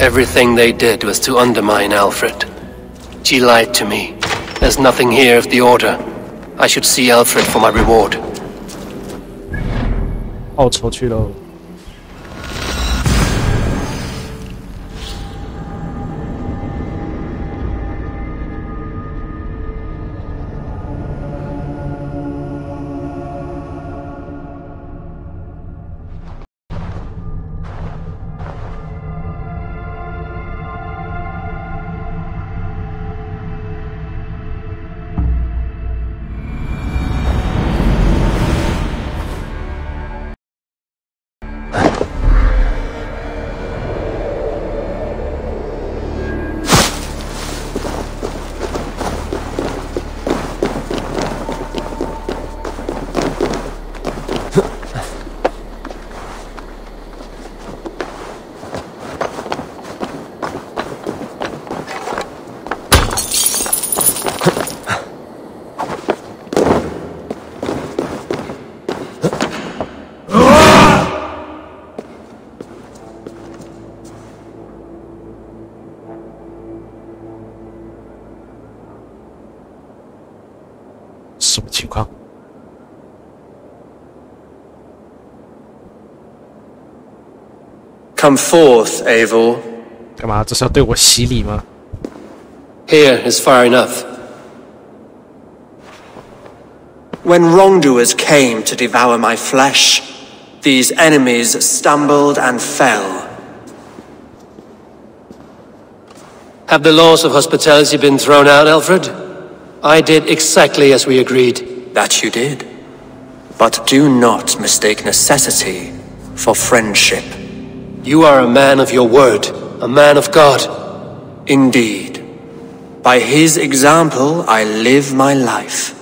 Everything they did was to undermine Alfred. She lied to me. There's nothing here of the Order. I should see Alfred for my reward. 报仇去喽！什么情况？ Come forth, Eivor. 干嘛？这是要对我洗礼吗？ Here is far enough. When wrongdoers came to devour my flesh, these enemies stumbled and fell. Have the laws of hospitality been thrown out, Alfred? I did exactly as we agreed. That you did. But do not mistake necessity for friendship. You are a man of your word, a man of God. Indeed. By his example, I live my life.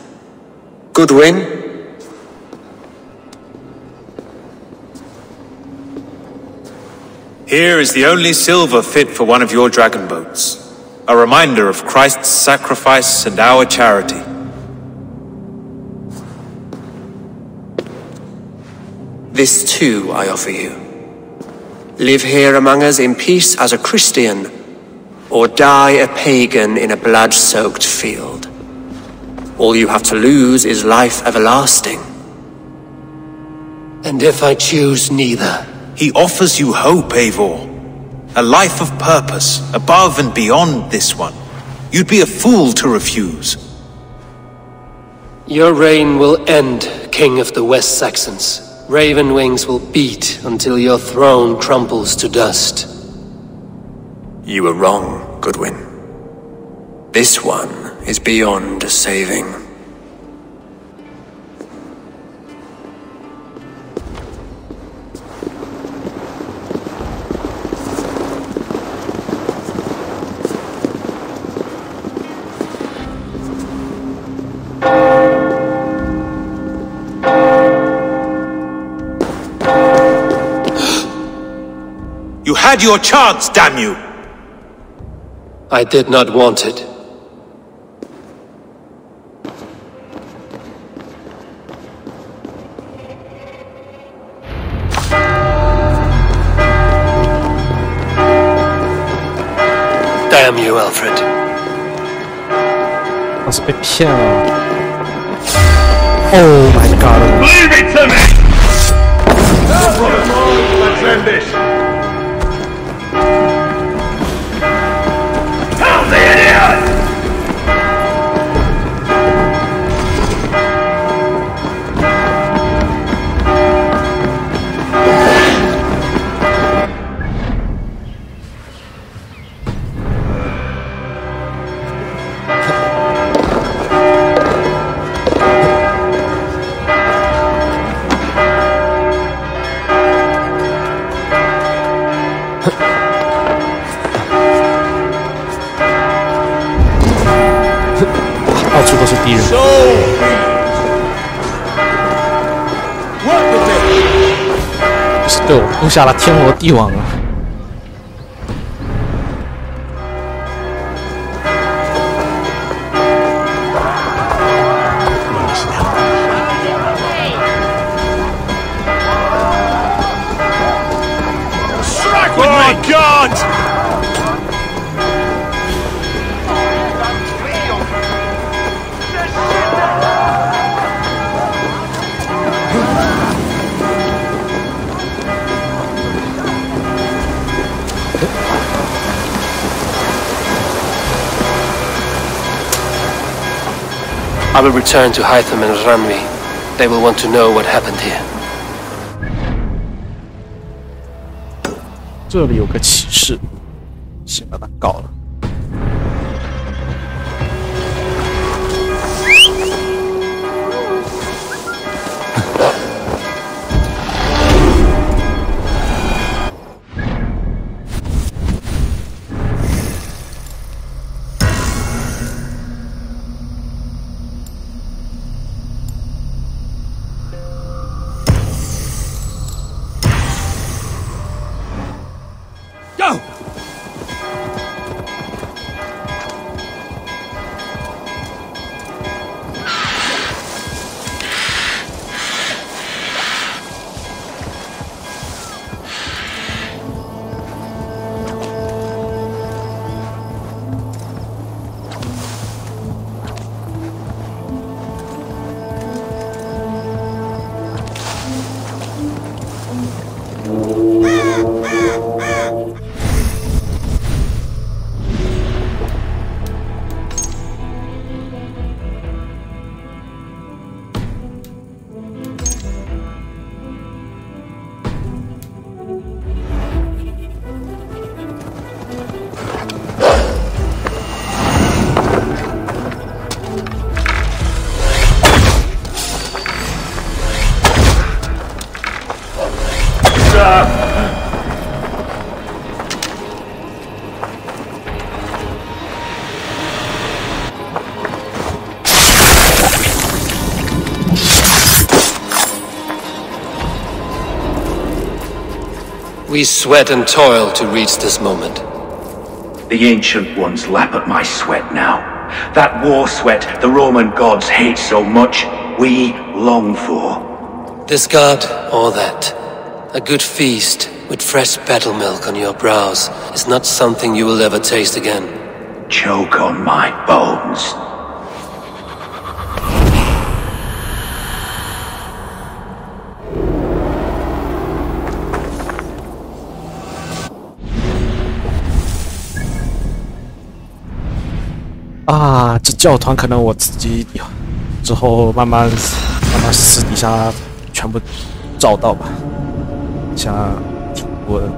Goodwin? Here is the only silver fit for one of your dragon boats. A reminder of Christ's sacrifice and our charity. This too I offer you. Live here among us in peace as a Christian, or die a pagan in a blood-soaked field. All you have to lose is life everlasting. And if I choose neither? He offers you hope, Eivor. A life of purpose, above and beyond this one. You'd be a fool to refuse. Your reign will end, King of the West Saxons. Raven wings will beat until your throne crumbles to dust. You were wrong, Goodwin. This one is beyond saving. You had your chance, damn you! I did not want it. Damn you, Alfred. 我是被骗了。Oh my god! Leave it to me! Let's end this. Help the idiot!就是对我布下了天罗地网啊！I will return to Hytham and Ranvi. They will want to know what happened here. 这里有个启示，先把它搞了。We sweat and toil to reach this moment. The ancient ones lap at my sweat now. That war sweat the Roman gods hate so much, we long for. This god or that. A good feast with fresh battle milk on your brows is not something you will ever taste again. Choke on my bones.啊，这教团可能我自己之后慢慢私底下全部找到吧，像挺多的。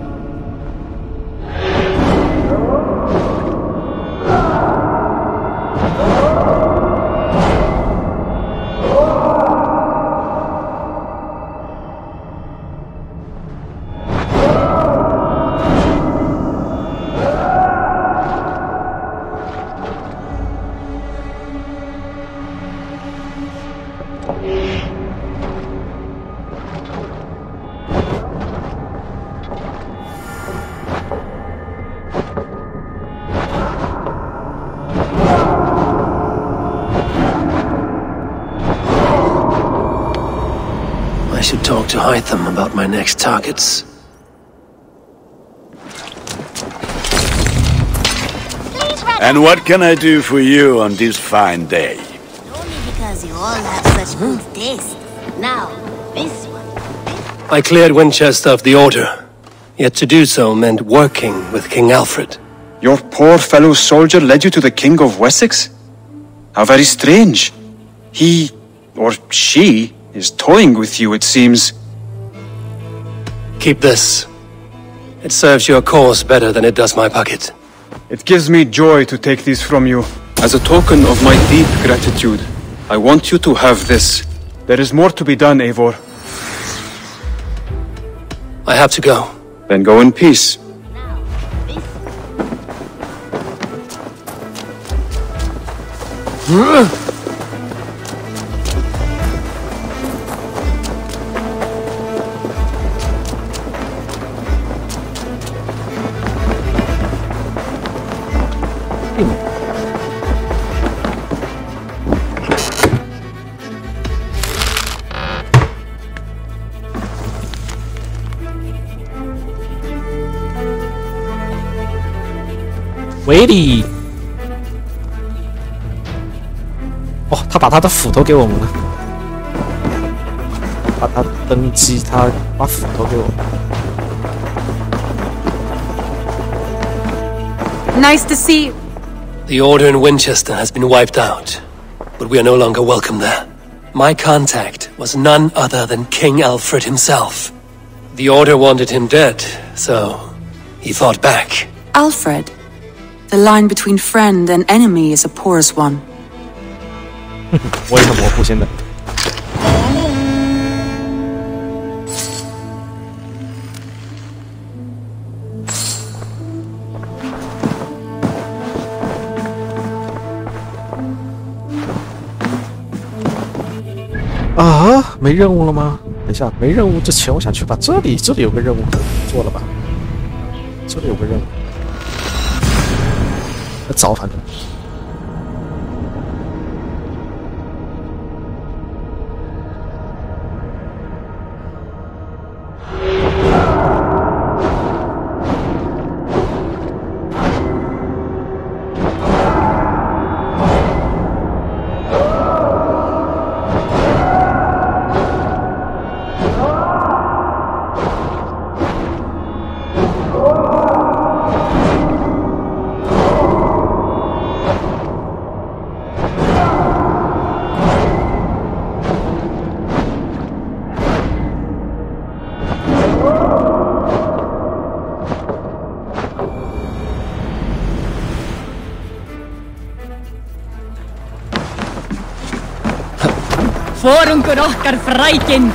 I should talk to Hytham about my next targets. And what can I do for you on this fine day? Only because you all have such good taste. Now, this one. I cleared Winchester of the Order. Yet to do so meant working with King Alfred. Your poor fellow soldier led you to the King of Wessex? How very strange. He, or she, is toying with you, it seems. Keep this. It serves your cause better than it does my pocket. It gives me joy to take these from you. As a token of my deep gratitude, I want you to have this. There is more to be done, Eivor. I have to go. Then go in peace.威力！哦，他把他的斧头给我们了，把他登基，他把斧头给我们。 Nice to see you. The Order in Winchester has been wiped out, but we are no longer welcome there. My contact was none other than King Alfred himself. The Order wanted him dead, so he fought back. Alfred. The line between friend and enemy is a porous one. 我也很模糊现在。啊，没任务了吗？等一下，没任务之前，我想去把这里有个任务做了吧？这里有个任务。 找反正。Forungur okkar frækin!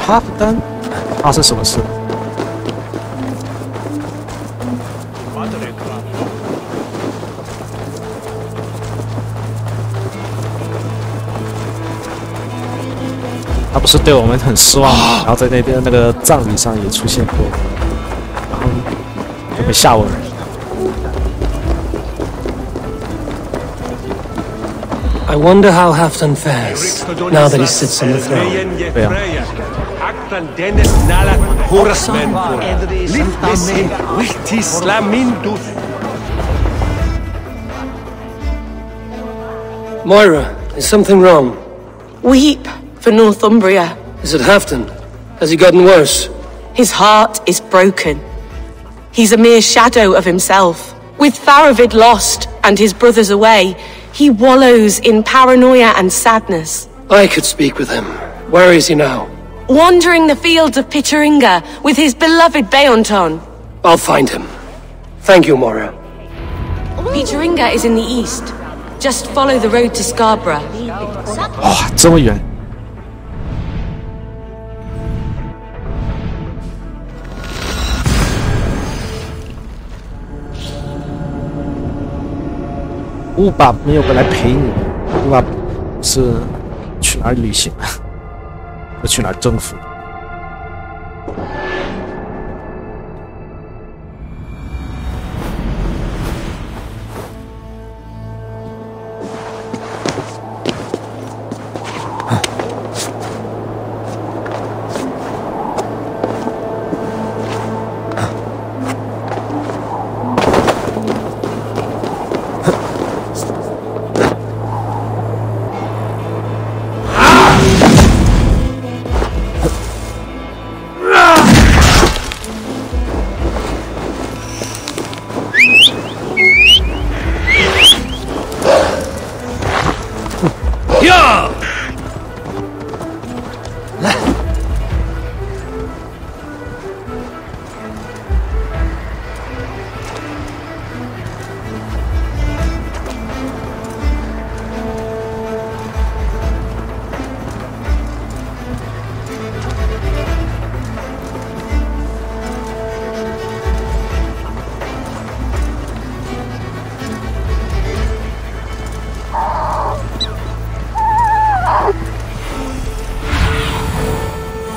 哈夫丹发生什么事？他不是对我们很失望吗？然后在那个葬礼上也出现过，然后就被吓我了。I wonder how Halfdan fares now that he sits on the throne. Moira, is something wrong? Weep for Northumbria. Is it Halfdan? Has he gotten worse? His heart is broken. He's a mere shadow of himself. With Tharavid lost and his brothers away, he wallows in paranoia and sadness. I could speak with him. Where is he now? Wandering the fields of Pittaringa with his beloved Beonton. I'll find him. Thank you, Moira. Pittaringa is in the east. Just follow the road to Scarborough. 哇，这么远！乌巴没有过来陪你，乌巴是去哪儿旅行？是去哪儿征服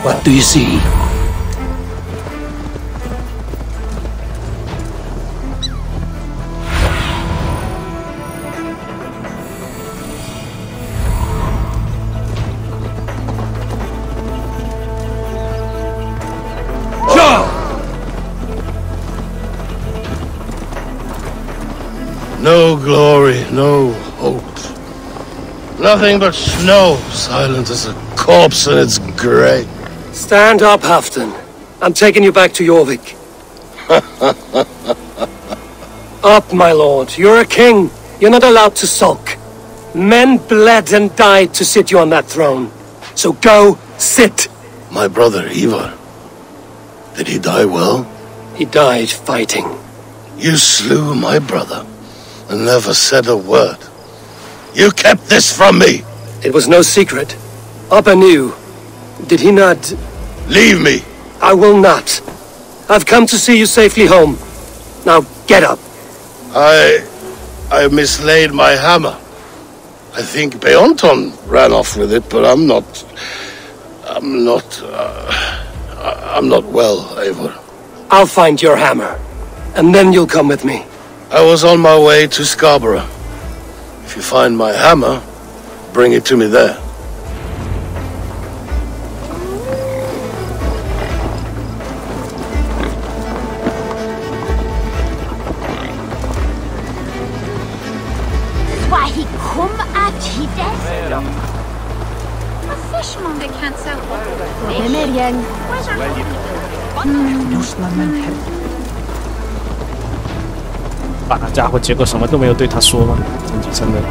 ？What do you see? No glory, no hope. Nothing but snow, silent as a corpse in its grave. Stand up, Halfdan. I'm taking you back to Jorvik. Up, my lord. You're a king. You're not allowed to sulk. Men bled and died to sit you on that throne. So go, sit. My brother, Ivar. Did he die well? He died fighting. You slew my brother and never said a word. You kept this from me. It was no secret. Appa knew. Did he not... Leave me. I will not. I've come to see you safely home. Now get up. I mislaid my hammer. I think Beonton ran off with it, but I'm not well, Eivor. I'll find your hammer, and then you'll come with me. I was on my way to Scarborough. If you find my hammer, bring it to me there. Why, he come at he des? A fishmonger can't sell Where's our 把那家伙，结果什么都没有对他说嘛，真的。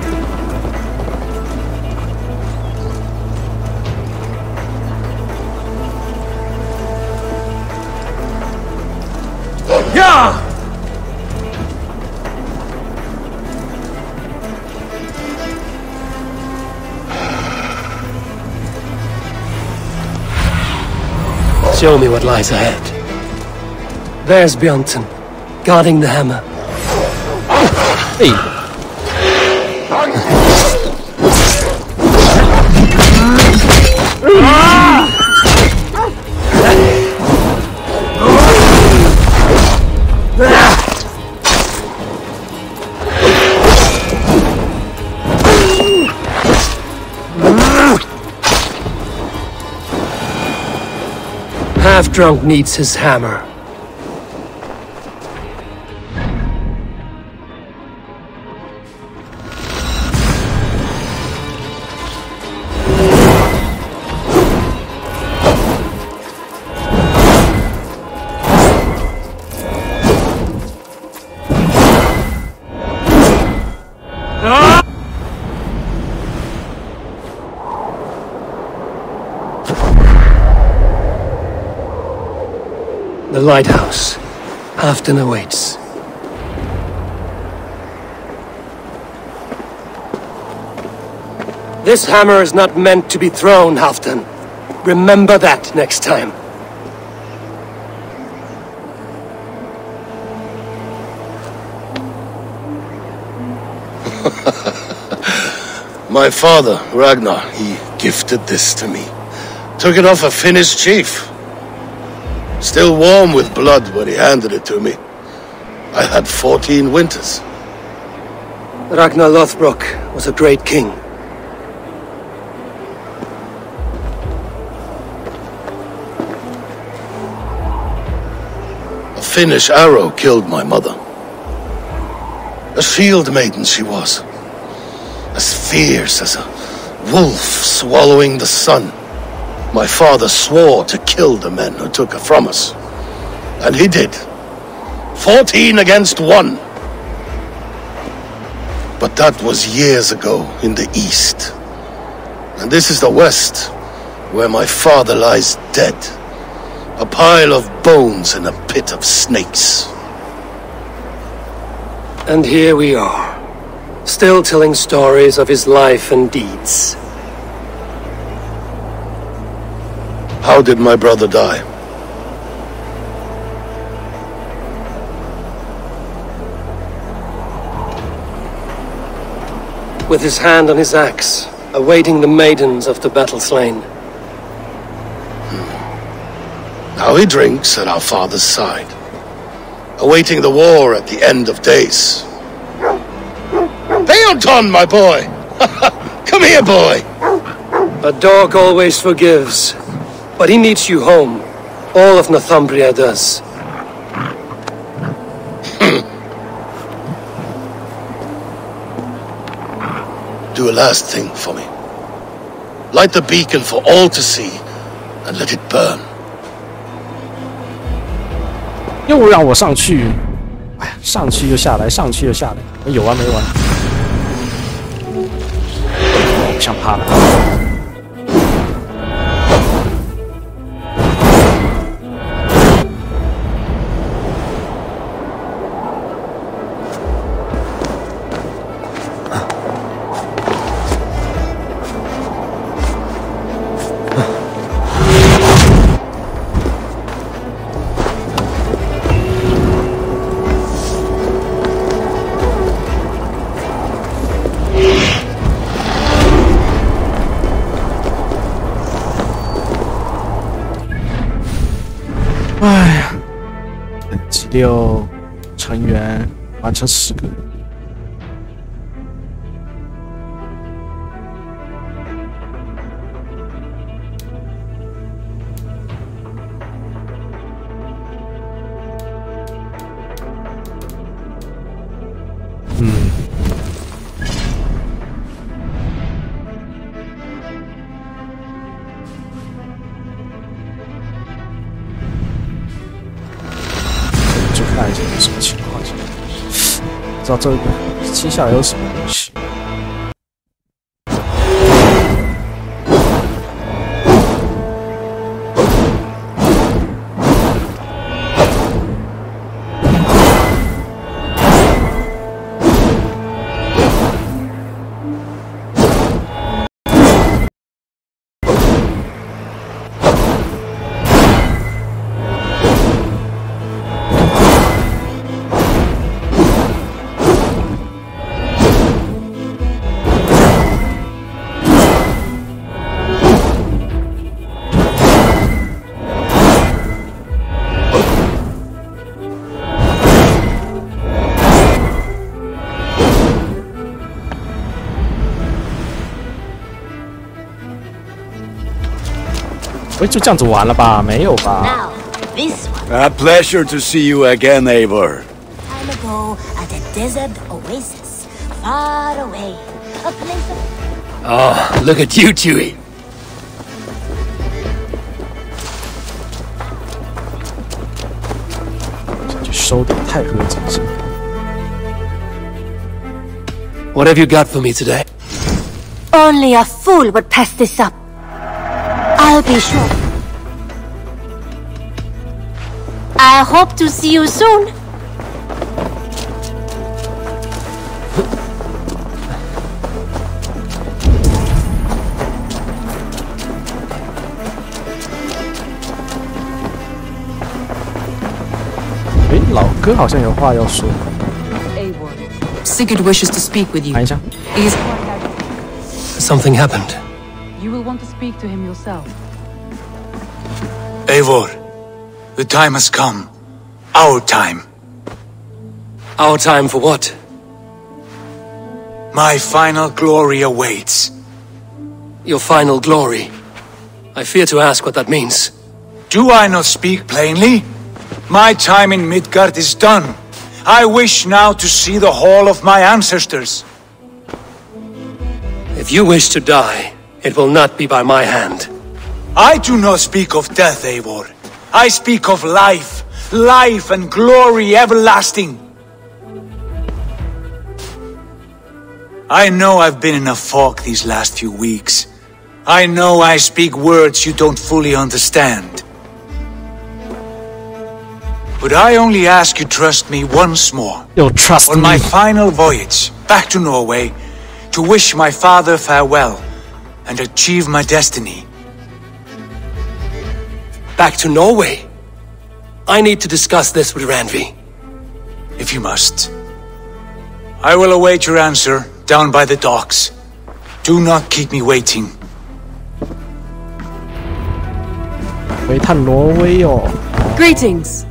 呀！ 啊！ Show me what lies ahead. There's Bjornton, guarding the hammer. Hey. Half-drunk needs his hammer. The lighthouse. Halfton awaits. This hammer is not meant to be thrown, Halfton. Remember that next time. My father, Ragnar, he gifted this to me. Took it off a Finnish chief. Still warm with blood when he handed it to me. I had 14 winters. Ragnar Lothbrok was a great king. A Finnish arrow killed my mother. A shield maiden she was. As fierce as a wolf swallowing the sun. My father swore to kill the men who took her from us. And he did. 14 against 1. But that was years ago in the east. And this is the west, where my father lies dead. A pile of bones in a pit of snakes. And here we are, still telling stories of his life and deeds. How did my brother die? With his hand on his axe, awaiting the maidens of the battle slain. Now he drinks at our father's side, awaiting the war at the end of days. Beonton, my boy! Come here, boy! A dog always forgives. But he needs you home. All of Northumbria does. Do a last thing for me. Light the beacon for all to see, and let it burn. 又让我上去，哎呀，上去又下来，上去又下来，有完没完？我不想爬了。哎呀，等级6成员完成10个。就看一下有什么情况，不知道这个接下来有什么东西。不会就这样子完了吧？没有吧 This one. A pleasure to see you again, Eivor. Time ago at a desert oasis, far away, a place of... Oh, look at you, Chewie. What have you got for me today? Only a fool would pass this up. I'll be sure. I hope to see you soon. Sigurd wishes to speak with you. He's... Something happened. You will want to speak to him yourself. Eivor, the time has come. Our time. Our time for what? My final glory awaits. Your final glory? I fear to ask what that means. Do I not speak plainly? My time in Midgard is done. I wish now to see the hall of my ancestors. If you wish to die, it will not be by my hand. I do not speak of death, Eivor. I speak of life. Life and glory everlasting. I know I've been in a fog these last few weeks. I know I speak words you don't fully understand. But I only ask you trust me once more. Trust on my final voyage back to Norway to wish my father farewell and achieve my destiny. Back to Norway? I need to discuss this with Randvi. If you must. I will await your answer down by the docks. Do not keep me waiting. 回探挪威哦。Greetings.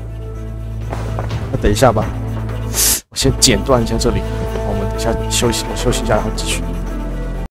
那等一下吧，我先剪断一下这里，我们等一下休息一下，然后继续。